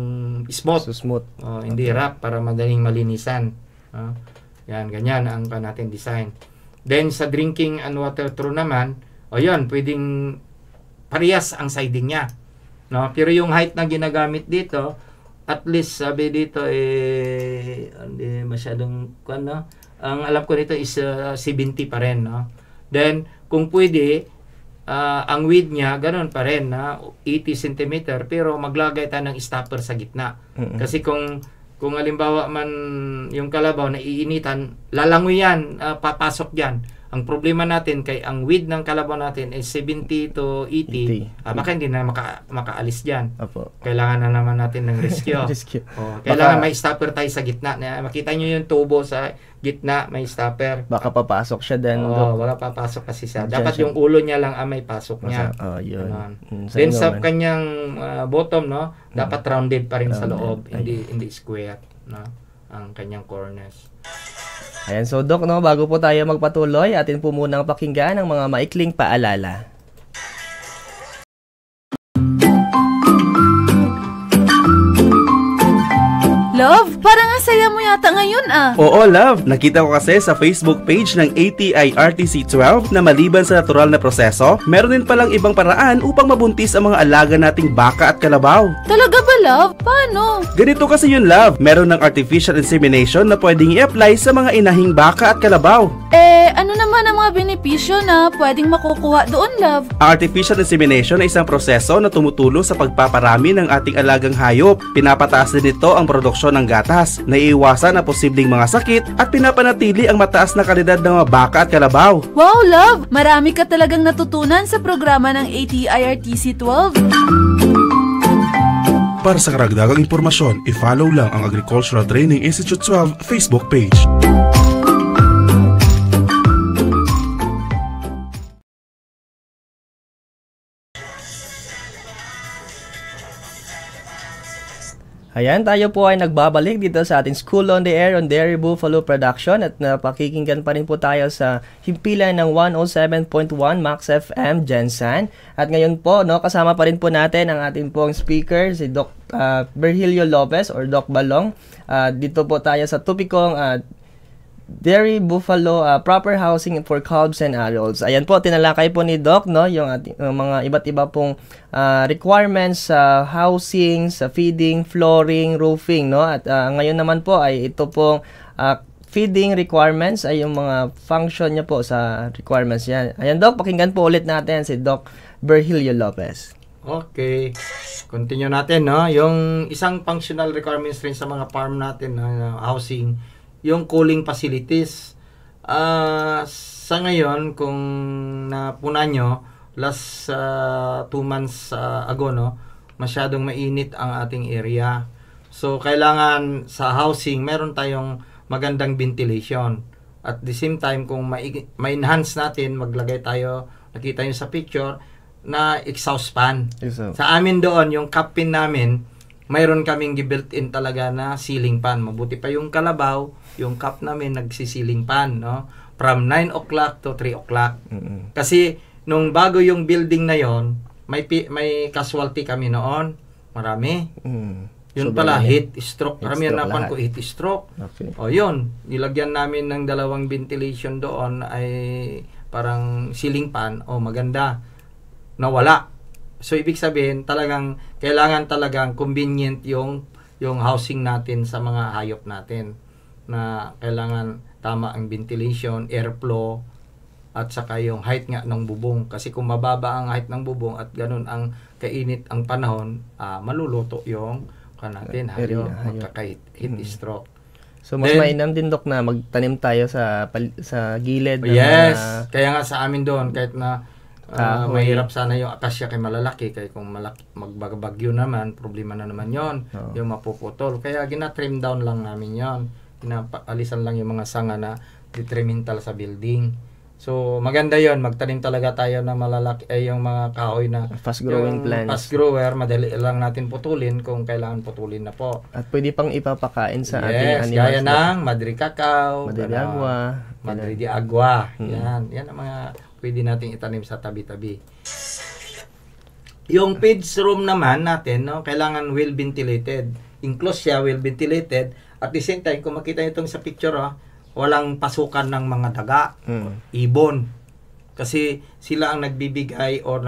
smooth. Hindi wrap para madaling malinisan. Yan, ganyan ang natin design. Then sa drinking and water trough naman, yan, pwedeng parehas ang siding niya. No? Pero yung height na ginagamit dito, at least sabi dito hindi masyadong no? Ang alam ko dito is 70 pa rin, no? Then kung pwede, ang width niya, ganoon pa rin, na 80 cm, pero maglagay tayo ng stopper sa gitna. Kasi kung halimbawa man yung kalabaw na iinitan, lalangoy yan, papasok dyan. Ang problema natin kay ang width ng kalabaw natin is 70 to 80. Baka hindi na makaalis diyan. Opo. Kailangan na naman natin ng rescue. Rescue. Kailangan may stopper tayo sa gitna. Makita nyo yung tubo sa gitna, may stopper. Baka papasok siya din. Wala papasok kasi siya. Dapat yung ulo niya lang may pasok niya. Yun. Then sa kanyang bottom, no, dapat rounded pa rin sa loob, hindi square, no, ang kanyang corners. Ayan, so Doc, no, bago po tayo magpatuloy, atin po munang pakinggan ang mga maikling paalala. Love, parang ang saya mo yata ngayon ah. Oo, love. Nakita ko kasi sa Facebook page ng ATI-RTC12 na maliban sa natural na proseso, meron din palang ibang paraan upang mabuntis ang mga alaga nating baka at kalabaw. Talaga ba, love? Paano? Ganito kasi yun, love. Meron ng artificial insemination na pwedeng i-apply sa mga inahing baka at kalabaw. Ano naman ang mga benepisyo na pwedeng makukuha doon, love? Ang artificial insemination ay isang proseso na tumutulong sa pagpaparami ng ating alagang hayop. Pinapataas din ito ang produksyon ng gatas, naiiwasan ang posibleng mga sakit at pinapanatili ang mataas na kalidad ng mga baka at kalabaw. Wow, love! Marami ka talagang natutunan sa programa ng ATI-RTC 12. Para sa karagdagang impormasyon, i-follow lang ang Agricultural Training Institute 12 Facebook page. Ayan, tayo po ay nagbabalik dito sa ating School on the Air on Dairy Buffalo Production at napakikinggan pa rin po tayo sa himpilan ng 107.1 Max FM Gensan. At ngayon po, no, kasama pa rin po natin ang ating pong speaker, si Doc Virgilio Lopez or Doc Balong. Dito po tayo sa topikong Dairy Buffalo proper housing for calves and adults. Ayan po, tinalakay po ni Doc, no, yung mga iba't iba pong requirements sa housing, sa feeding, flooring, roofing, no. At ngayon naman po ay ito pong feeding requirements ay yung mga function niya po sa requirements yan. Ayan, Doc, pakinggan po ulit natin si Doc Virgilio Lopez. Okay. Continue natin, no. Yung isang functional requirements rin sa mga farm natin na housing, yung cooling facilities. Sa ngayon, kung napunan nyo, last 2 months ago, no, masyadong mainit ang ating area. So, kailangan sa housing, meron tayong magandang ventilation. At the same time, kung ma-enhance natin, maglagay tayo, nakita nyo sa picture, na exhaust fan. Sa amin doon, yung capin namin, mayroon kaming built-in talaga na ceiling fan. Mabuti pa yung kalabaw, yung cap namin nagsi-ceiling fan, no? From 9 o'clock to 3 o'clock. Kasi nung bago yung building na yon, may casualty kami noon. Marami. Yun pala, heat stroke. Marami na napan ko heat stroke. Okay. O yun, nilagyan namin ng 2 ventilation doon ay parang ceiling fan. O maganda. Nawala. So, ibig sabihin, kailangan talagang convenient yung housing natin sa mga hayop natin. Na kailangan tama ang ventilation, airflow, at saka yung height nga ng bubong. Kasi kung mababa ang height ng bubong at ganun ang kainit ang panahon, maluluto yung natin, hayop, magkaka-heat stroke. So, mas mainam din, Doc, na magtanim tayo sa gilid. Yes, kaya nga sa amin doon, kahit na mahirap sana yung akasya kay malalaki, kaya kung magbagyo naman, problema na naman yon, yung mapuputol. Kaya gina-trim down lang namin yon, alisan lang yung mga sanga na detrimental sa building. So maganda yon, magtanim talaga tayo na malalaki, yung mga kahoy na fast growing plants. Fast grower, madali lang natin putulin kung kailangan putulin na po. At pwede pang ipapakain sa ating animals. Gaya ng Madri Cacao, Madri Agua, Madri de Agua. Yan ang mga pwede nating itanim sa tabi-tabi. Yung feeds room naman natin, no, kailangan well ventilated. Enclosed siya, well ventilated. At the same time, kung makita nyo itong sa picture, walang pasukan ng mga daga, ibon. Kasi sila ang nagbibigay or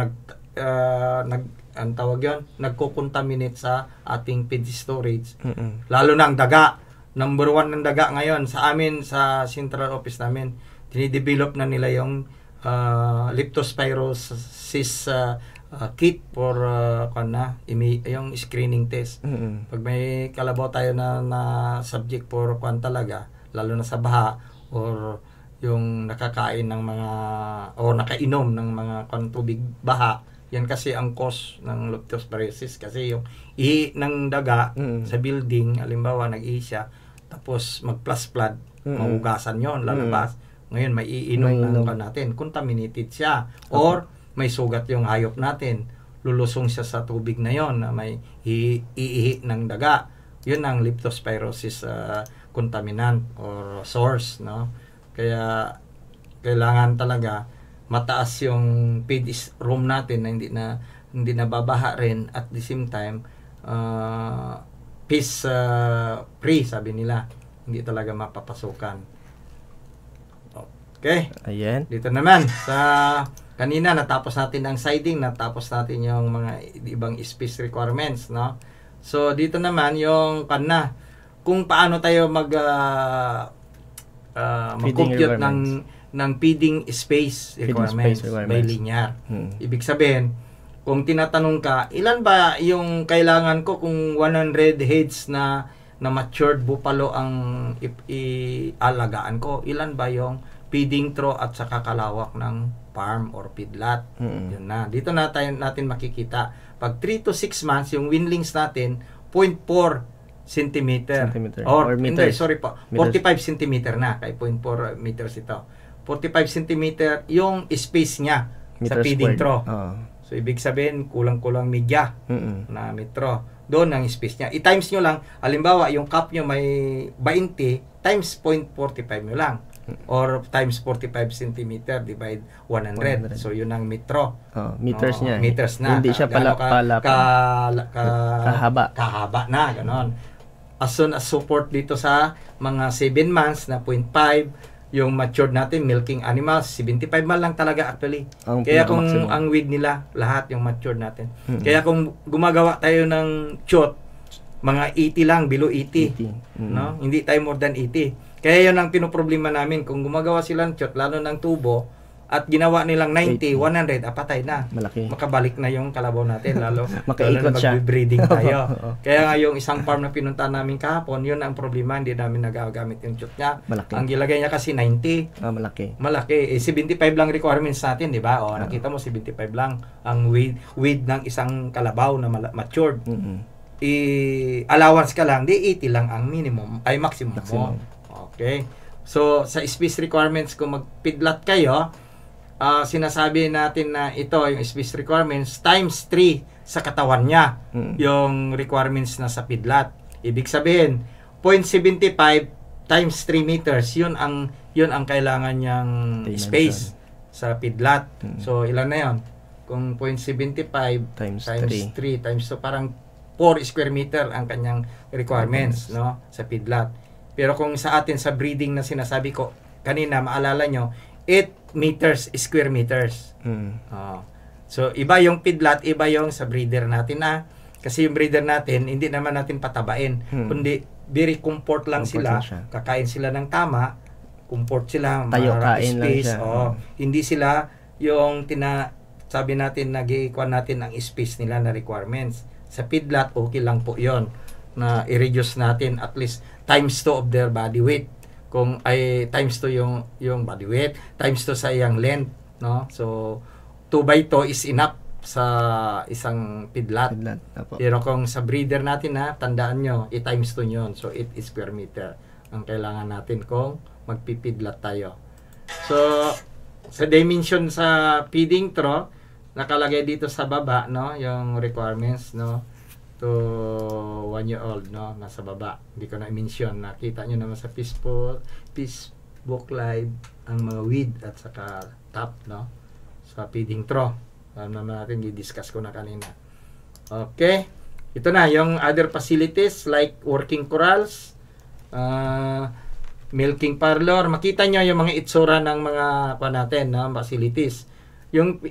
ang tawag yun, nagko-contaminate sa ating feed storage. Lalo na ang daga. Number 1 ng daga ngayon sa amin, sa central office namin, dinidevelop na nila yung leptospirosis kit for yung screening test. Pag may kalabaw tayo na subject for talaga, lalo na sa baha or yung nakakain ng mga o nakainom ng mga tubig baha, yan kasi ang cause ng leptospirosis kasi yung ihi ng daga sa building, halimbawa nag-ihi siya tapos mag-plus flood, mahugasan yon, lalabas. Ngayon may iinom ng natin, contaminated siya or may sugat yung hayop natin, lulusong siya sa tubig na yon na may iihi ng daga. Yun ang leptospirosis contaminant or source, no? Kaya kailangan talaga mataas yung feed room natin na hindi na babaha rin, at the same time peace free, sabi nila, hindi talaga mapapasukan. Okay. Ayan. Dito naman sa kanina natapos natin ang siding, natapos natin yung mga ibang space requirements, no? So dito naman yung kung paano tayo mag-compute ng feeding space requirements by linear. Ibig sabihin, kung tinatanong ka, ilan ba yung kailangan ko kung 100 heads na matured buffalo ang ialagaan ko? Ilan ba yung feeding trough at saka kalawak ng farm or feedlot? Yun na. Dito natin makikita. Pag 3 to 6 months, yung weanlings natin, 0.4 centimeter. Or meters. Sorry po. 45 centimeter na. Kaya 0.4 meters ito. 45 centimeter yung space niya sa feeding trough. So, ibig sabihin, kulang-kulang media na metro. Doon ang space niya. I-times nyo lang. Halimbawa, yung cup nyo may 20 times 0.45 nyo lang. Or times 45 centimeter divide 100. So, yun ang metro. Meters niya. Meters na. Hindi siya pala kahaba na. Ganon. As soon as support dito sa mga 7 months na 0.5, yung matured natin, milking animals, 75 man lang talaga actually. Kaya kung ang weed nila, lahat yung matured natin. Kaya kung gumagawa tayo ng chot, mga 80 lang, below 80. No? Hindi tayo more than 80. Kaya yun ang pinoproblema namin. Kung gumagawa silang chot, lalo ng tubo, at ginawa nilang 90, 100, patay na. Malaki. Makabalik na yung kalabaw natin, lalo na siya. mag-breeding tayo. Kaya nga yung isang farm na pinunta namin kahapon, yun ang problema, hindi namin nagagamit yung chot niya. Malaki. Ang gilagay niya kasi 90. Malaki. 75 lang requirements natin, di ba? Nakita mo, 75 lang ang weight ng isang kalabaw na matured. Allowance ka lang, di 80 lang ang minimum, ay maximum. mo. Okay. So, sa space requirements, kung mag-feedlot kayo, sinasabi natin na ito, yung space requirements, times 3 sa katawan niya, yung requirements na sa feedlot. Ibig sabihin, 0.75 times 3 meters, yun ang kailangan niyang space sa feedlot. So, ilan na yun? Kung 0.75 times 3 times, so parang 4 square meter ang kanyang requirements, no, sa feedlot. Pero kung sa atin, sa breeding na sinasabi ko kanina, maalala nyo, 8 meters, square meters. So, iba yung feedlot, iba yung sa breeder natin na. Kasi yung breeder natin, hindi naman natin patabain. Kundi, very comfort lang sila. Kakain sila ng tama. Comfort sila. Tayo kain space, lang siya. Hindi sila yung sabi natin, nag-i-equal natin ang space nila na requirements. Sa feedlot, okay lang po yon na i-reduce natin at least times 2 of their body weight. Kung ay times 2 yung body weight, times 2 sa iyang length, no? So 2 by 2 is enough sa isang feedlot. Pero kung sa breeder natin, tandaan nyo, i-times 2 yun. So 8 square meter ang kailangan natin kung magpi-feedlot tayo. So sa dimension sa feeding trough, nakalagay dito sa baba, no, yung requirements, no, to 1 year old, no, nasa baba. Hindi ko na i-mention. Nakita nyo naman sa Facebook Live ang mga weed at saka top, no, sa feeding trough. Naman natin, i-discuss ko na kanina. Okay. Ito na, yung other facilities like working corrals, milking parlor. Makita nyo yung mga itsura ng mga natin, no, facilities. Yung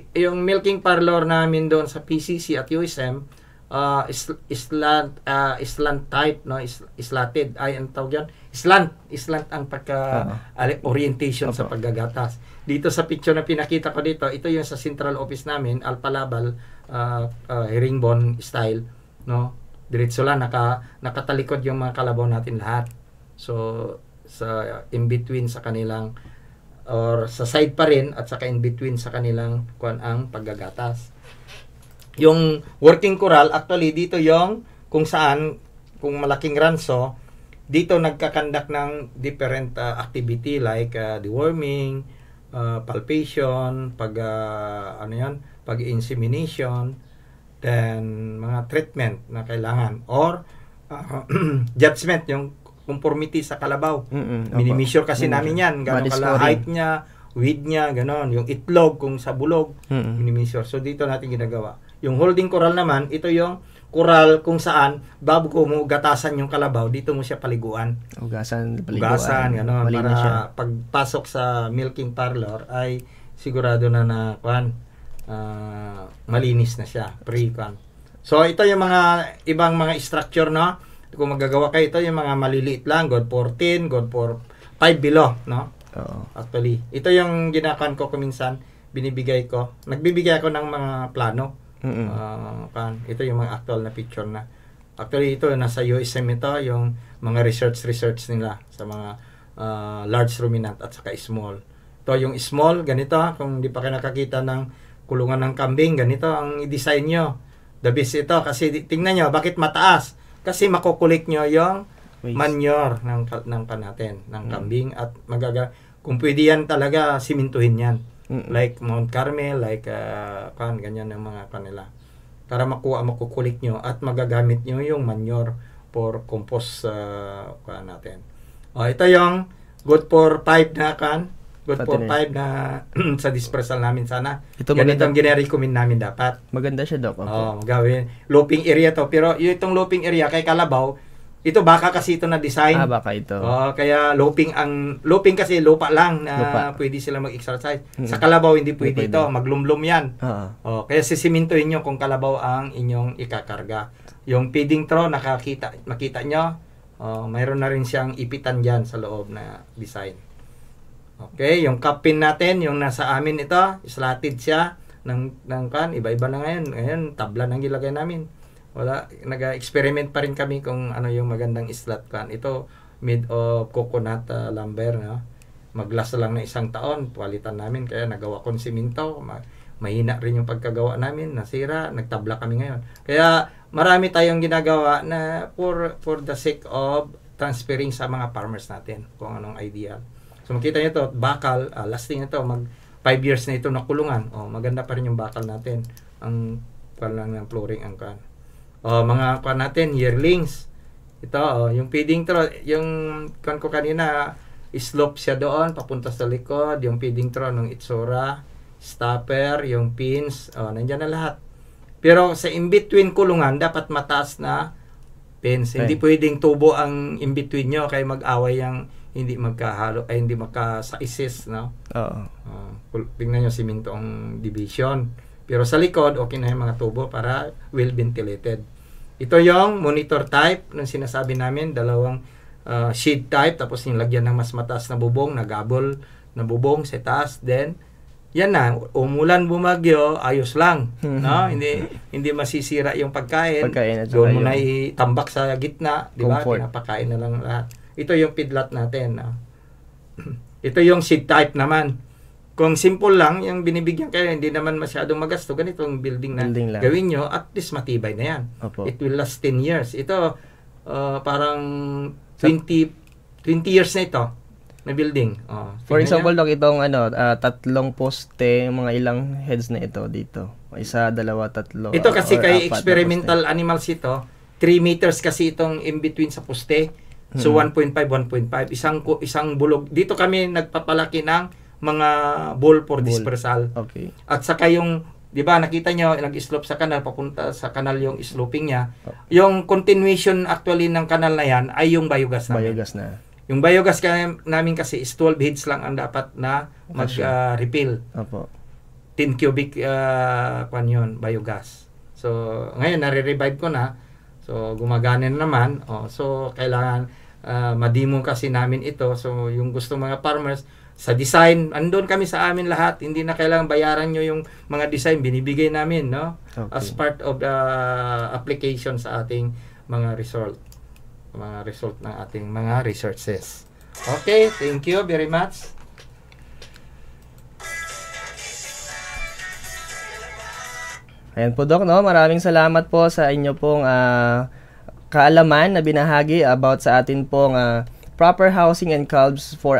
milking parlor namin doon sa PCC at USM, slant type, no, slanted, ay ang tawag yan, slant ang orientation sa paggagatas. Dito sa picture na pinakita ko dito, ito yung sa central office namin, Alpalabal, herringbone style, no, diretso lang, nakatalikod yung mga kalabaw natin lahat. So sa in between sa kanilang or sa side pa rin at saka in between sa kanilang ang paggagatas. Yung working coral, actually dito yung kung saan, kung malaking ranso, dito nagkakandak ng different activity like deworming, palpation, pag-insemination, then mga treatment na kailangan, or judgment, yung conformity sa kalabaw. Minimeasure kasi namin yan, gano'n kala height niya, width niya, gano'n. Yung itlog, kung sa bulog, minimeasure. So dito natin ginagawa. Yung holding coral naman, ito yung coral kung saan bago mo gatasan yung kalabaw, dito mo siya paliguan. Ugasan, gano'n. Para siya. Pagpasok sa milking parlor ay sigurado na malinis na siya. So ito yung mga ibang mga structure, no? Kung magagawa kayo, ito yung mga maliliit lang, good for 10, good for 5 below, no? Actually, ito yung ginakan ko kuminsan, nagbibigay ako ng mga plano. Ito yung mga actual na picture na. Actually, ito, nasa USM ito, yung mga research nila sa mga large ruminant at saka small. Ito yung small, ganito, kung di pa kayo nakakita ng kulungan ng kambing, ganito ang i-design nyo. The best ito, kasi tingnan nyo, bakit mataas? Kasi makukulik nyo yung manure ng natin, ng kambing, at kung pwede yan talaga, simintuhin yan. Like Mount Carmel, like ganyan ng mga kanila. Para makukulik nyo at magagamit nyo yung manure for compost natin. Ito yung good for 5 na good for 5 na sa dispersal namin sana. Ganito ang gine-recommend namin dapat. Maganda siya, Doc. Gawin. Looping area to. Pero itong looping area kay kalabaw, ito baka kasi ito na design. Baka ito. Kaya looping kasi lupa lang na pwede sila mag-exercise. Sa kalabaw hindi pwede ito. Maglumlum yan. Kaya sisimintuhin nyo kung kalabaw ang inyong ikakarga. Yung feeding trough, makita nyo, mayroon na rin siyang ipitan dyan sa loob na design. Okay, yung cup pin natin, yung nasa amin ito, slatted siya iba-iba na ngayon. Ngayon, tabla nang gilagay namin. Nag-experiment pa rin kami kung ano yung magandang slat kan. Ito, made of coconut lumber, no? Mag-last lang na 1 taon, palitan namin, kaya nagawa kong siminto. Mahina rin yung pagkagawa namin, nasira, nagtabla kami ngayon. Kaya marami tayong ginagawa na for the sake of transferring sa mga farmers natin kung anong idea. So makita nyo ito, bakal, lasting ito, 5 years na ito nakulungan. Maganda pa rin yung bakal natin. Ang lang ng flooring ang kan. Mga kan natin, yearlings. Ito, yung feeding trough, yung kan ko kanina, slope siya doon, papunta sa likod, yung feeding trough ng itsura, stopper, yung pins, nandyan na lahat. Pero sa in-between kulungan, dapat mataas na pins. Hindi pwedeng tubo ang in-between nyo, kaya mag-away yung hindi magkahalo, ay hindi magkasaisis, no? Tingnan nyo, siminto ang division. Pero sa likod, okay na yung mga tubo para well ventilated. Ito yung monitor type ng sinasabi namin, 2 shade type, tapos nilagyan ng mas mataas na bubong, nagabol na bubong sa taas, then yan na, umulan, bumagyo, ayos lang, no? Hindi masisira yung pagkain doon mo na itambak sa gitna, di ba? Pinapakain na lang lahat. Ito yung feedlot natin. Ito yung seed type naman. Kung simple lang, yung binibigyan kayo, hindi naman masyadong magasto, ganitong building na gawin nyo, at least matibay na yan. It will last 10 years. Ito, parang 20 years na ito, na building. For example, Doc, itong 3 poste, mga ilang heads na ito dito. 1, 2, 3. Ito kasi kay experimental animals ito, 3 meters kasi itong in between sa poste. So 1.5. Isang bulog. Dito kami nagpapalaki ng mga ball for dispersal. Okay. At saka yung, di ba, nakita nyo, nag-slope sa kanal, papunta sa kanal yung sloping niya. Yung continuation actually ng kanal na yan ay yung biogas namin. Yung biogas namin kasi is 12 heads lang ang dapat na mag-refill. 10 cubic yun, biogas. So, ngayon, nare-revive ko na. So, gumagana na naman. So, kailangan madimo kasi namin ito. So, yung gusto mga farmers, sa design, andun kami sa amin lahat. Hindi na kailangan bayaran nyo yung mga design. Binibigay namin, no? As part of the application sa ating mga result. Mga result ng ating mga researches. Okay, thank you very much. Ayan po, Doc, no? Maraming salamat po sa inyo pong kaalaman na binahagi about sa atin pong proper housing and calves for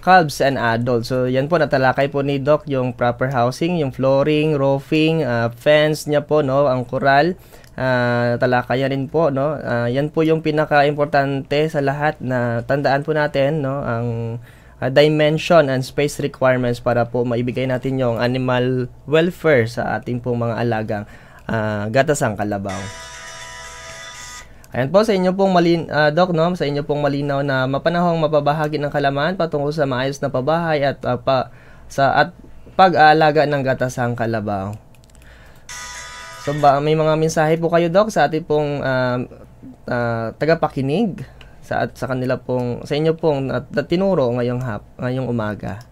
calves and adults. So, yan po, natalakay po ni Doc yung proper housing, yung flooring, roofing, fence niya po, no? Ang coral. Talakayan rin po, no? Yan po yung pinaka-importante sa lahat na tandaan po natin, no? Ang dimension and space requirements para po maibigay natin yung animal welfare sa ating pong mga alagang gatasang kalabaw. Ayan po, sa inyo pong Doc, no? Sa inyo pong malinaw na mapanahong mapabahagi ng kalaman patungkol sa maayos na pabahay at pag-aalaga ng gatasang kalabaw. So, may mga mensahe po kayo, Doc, sa ating pong tagapakinig sa kanila pong, sa inyo pong tinuro ngayong umaga.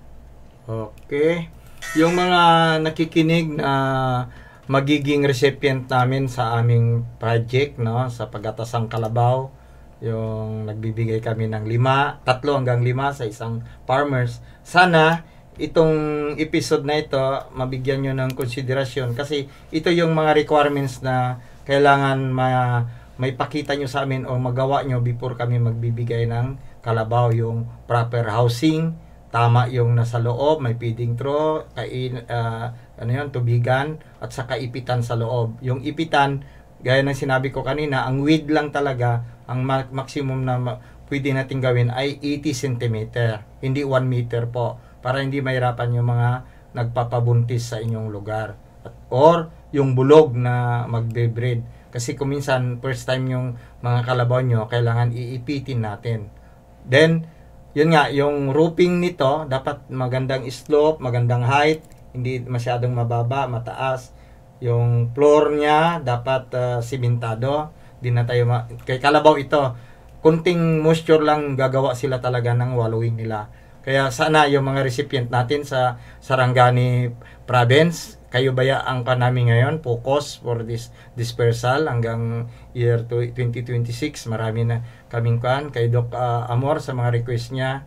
Okay. Yung mga nakikinig na magiging recipient namin sa aming project, no, sa paggatasang kalabaw, yung nagbibigay kami ng 3 hanggang 5 sa isang farmers. Sana itong episode na ito mabigyan nyo ng konsiderasyon kasi ito yung mga requirements na kailangan may pakita nyo sa amin o magawa nyo before kami magbibigay ng kalabaw. Yung proper housing, tama yung nasa loob, may feeding trough, tubigan, at saka ipitan sa loob. Yung ipitan, gaya ng sinabi ko kanina, ang width lang talaga, ang maximum na pwede natin gawin ay 80 cm, hindi 1 meter po, para hindi mahirapan yung mga nagpapabuntis sa inyong lugar. Or yung bulog na magbe-breed. Kasi kung minsan, first time yung mga kalabaw nyo, kailangan iipitin natin. Then, yun nga, yung roofing nito, dapat magandang slope, magandang height, hindi masyadong mababa, mataas. Yung floor niya, dapat simentado. Di na tayo kay kalabaw ito, kunting moisture lang gagawa sila talaga ng wallowing nila. Kaya sana yung mga recipient natin sa Sarangani Province, kayo bayaan pa namin ngayon, focus for this dispersal hanggang year 2026. Marami na kaming kay Doc Amor sa mga request niya.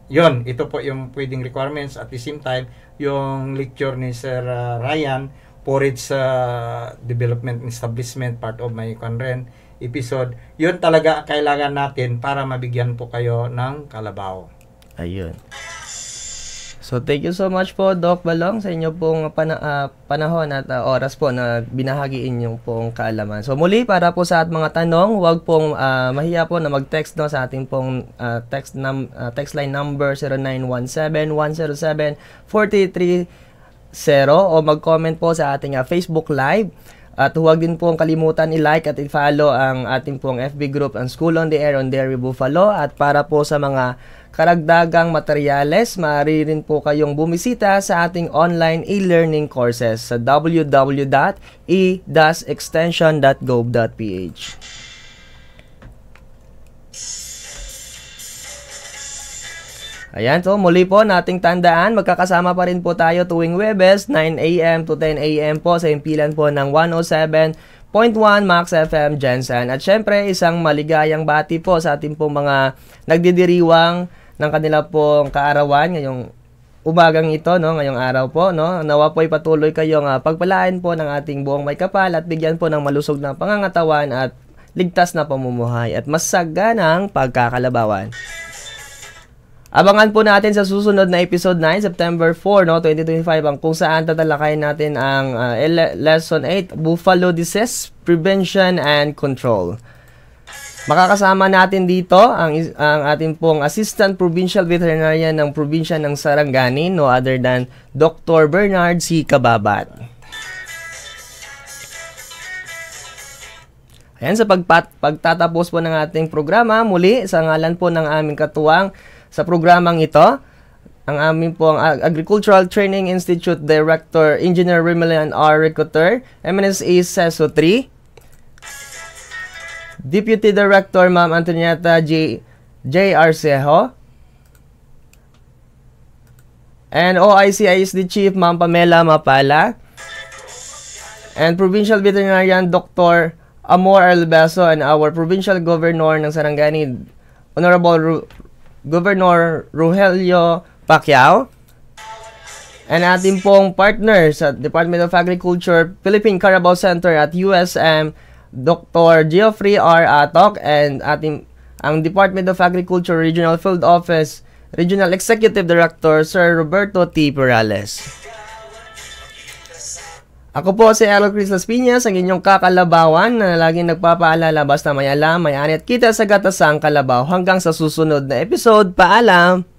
Yun, ito po yung pwedeng requirements. At the same time, yung lecture ni Sir Ryan, Forage Development and Establishment, part of my content episode, yun talaga kailangan natin para mabigyan po kayo ng kalabaw. Ayun. So, thank you so much po, Doc Balong, sa inyo pong panahon at oras po na binahagiin yung pong kaalaman. So, muli, para po sa mga tanong, huwag pong mahiya po na mag-text, no, sa ating pong text line number 0917-107-4330 o mag-comment po sa ating Facebook Live. At huwag din pong kalimutan i-like at i-follow ang ating pong FB group, ang School on the Air on Dairy Buffalo. At para po sa mga karagdagang materyales, maaari rin po kayong bumisita sa ating online e-learning courses sa www.e-extension.gov.ph. Ayan, so muli po nating tandaan, magkakasama pa rin po tayo tuwing Huwebes, 9 a.m. to 10 a.m. po sa impilan po ng 107.1 Max FM Jensen. At syempre, isang maligayang bati po sa ating pong mga nagdidiriwang ng kanila pong kaarawan ngayong umagang ito, no, ngayong araw po, no. Nawa po'y patuloy kayong pagpalain po ng ating buong may kapal at bigyan po ng malusog na pangangatawan at ligtas na pamumuhay at masaganang pagkakalabawan. Abangan po natin sa susunod na episode 9, September 4, no, 2025, ang kung saan tatalakayin natin ang Lesson 8, Buffalo Disease Prevention and Control. Makakasama natin dito ang ating pong Assistant Provincial Veterinarian ng probinsya ng Sarangani, no other than Dr. Bernard C. Kababat. Ayan, sa pagtatapos po ng ating programa, muli sa ngalan po ng aming katuwang sa programang ito, ang aming pong Agricultural Training Institute Director, Engineer Rimelian R. Ricoter, MNSA CESO 3, Deputy Director, Ma'am Antonieta J. Arcejo, and OIC ISD Chief, Ma'am Pamela Mapala, and Provincial Veterinarian Dr. Amor Albeso, and our Provincial Governor ng Sarangani, Honorable Governor Rogelio Pacquiao. And ating pong partner sa Department of Agriculture, Philippine Carabao Center at USM, Dr. Geoffrey R. Atok, and ang Department of Agriculture Regional Field Office, Regional Executive Director, Sir Roberto T. Perales. Ako po si Errol Chris Las Piñas, ang inyong kakalabawan na laging nagpapaalala basta may alam, may anit kita sa gatasang kalabaw. Hanggang sa susunod na episode, paalam!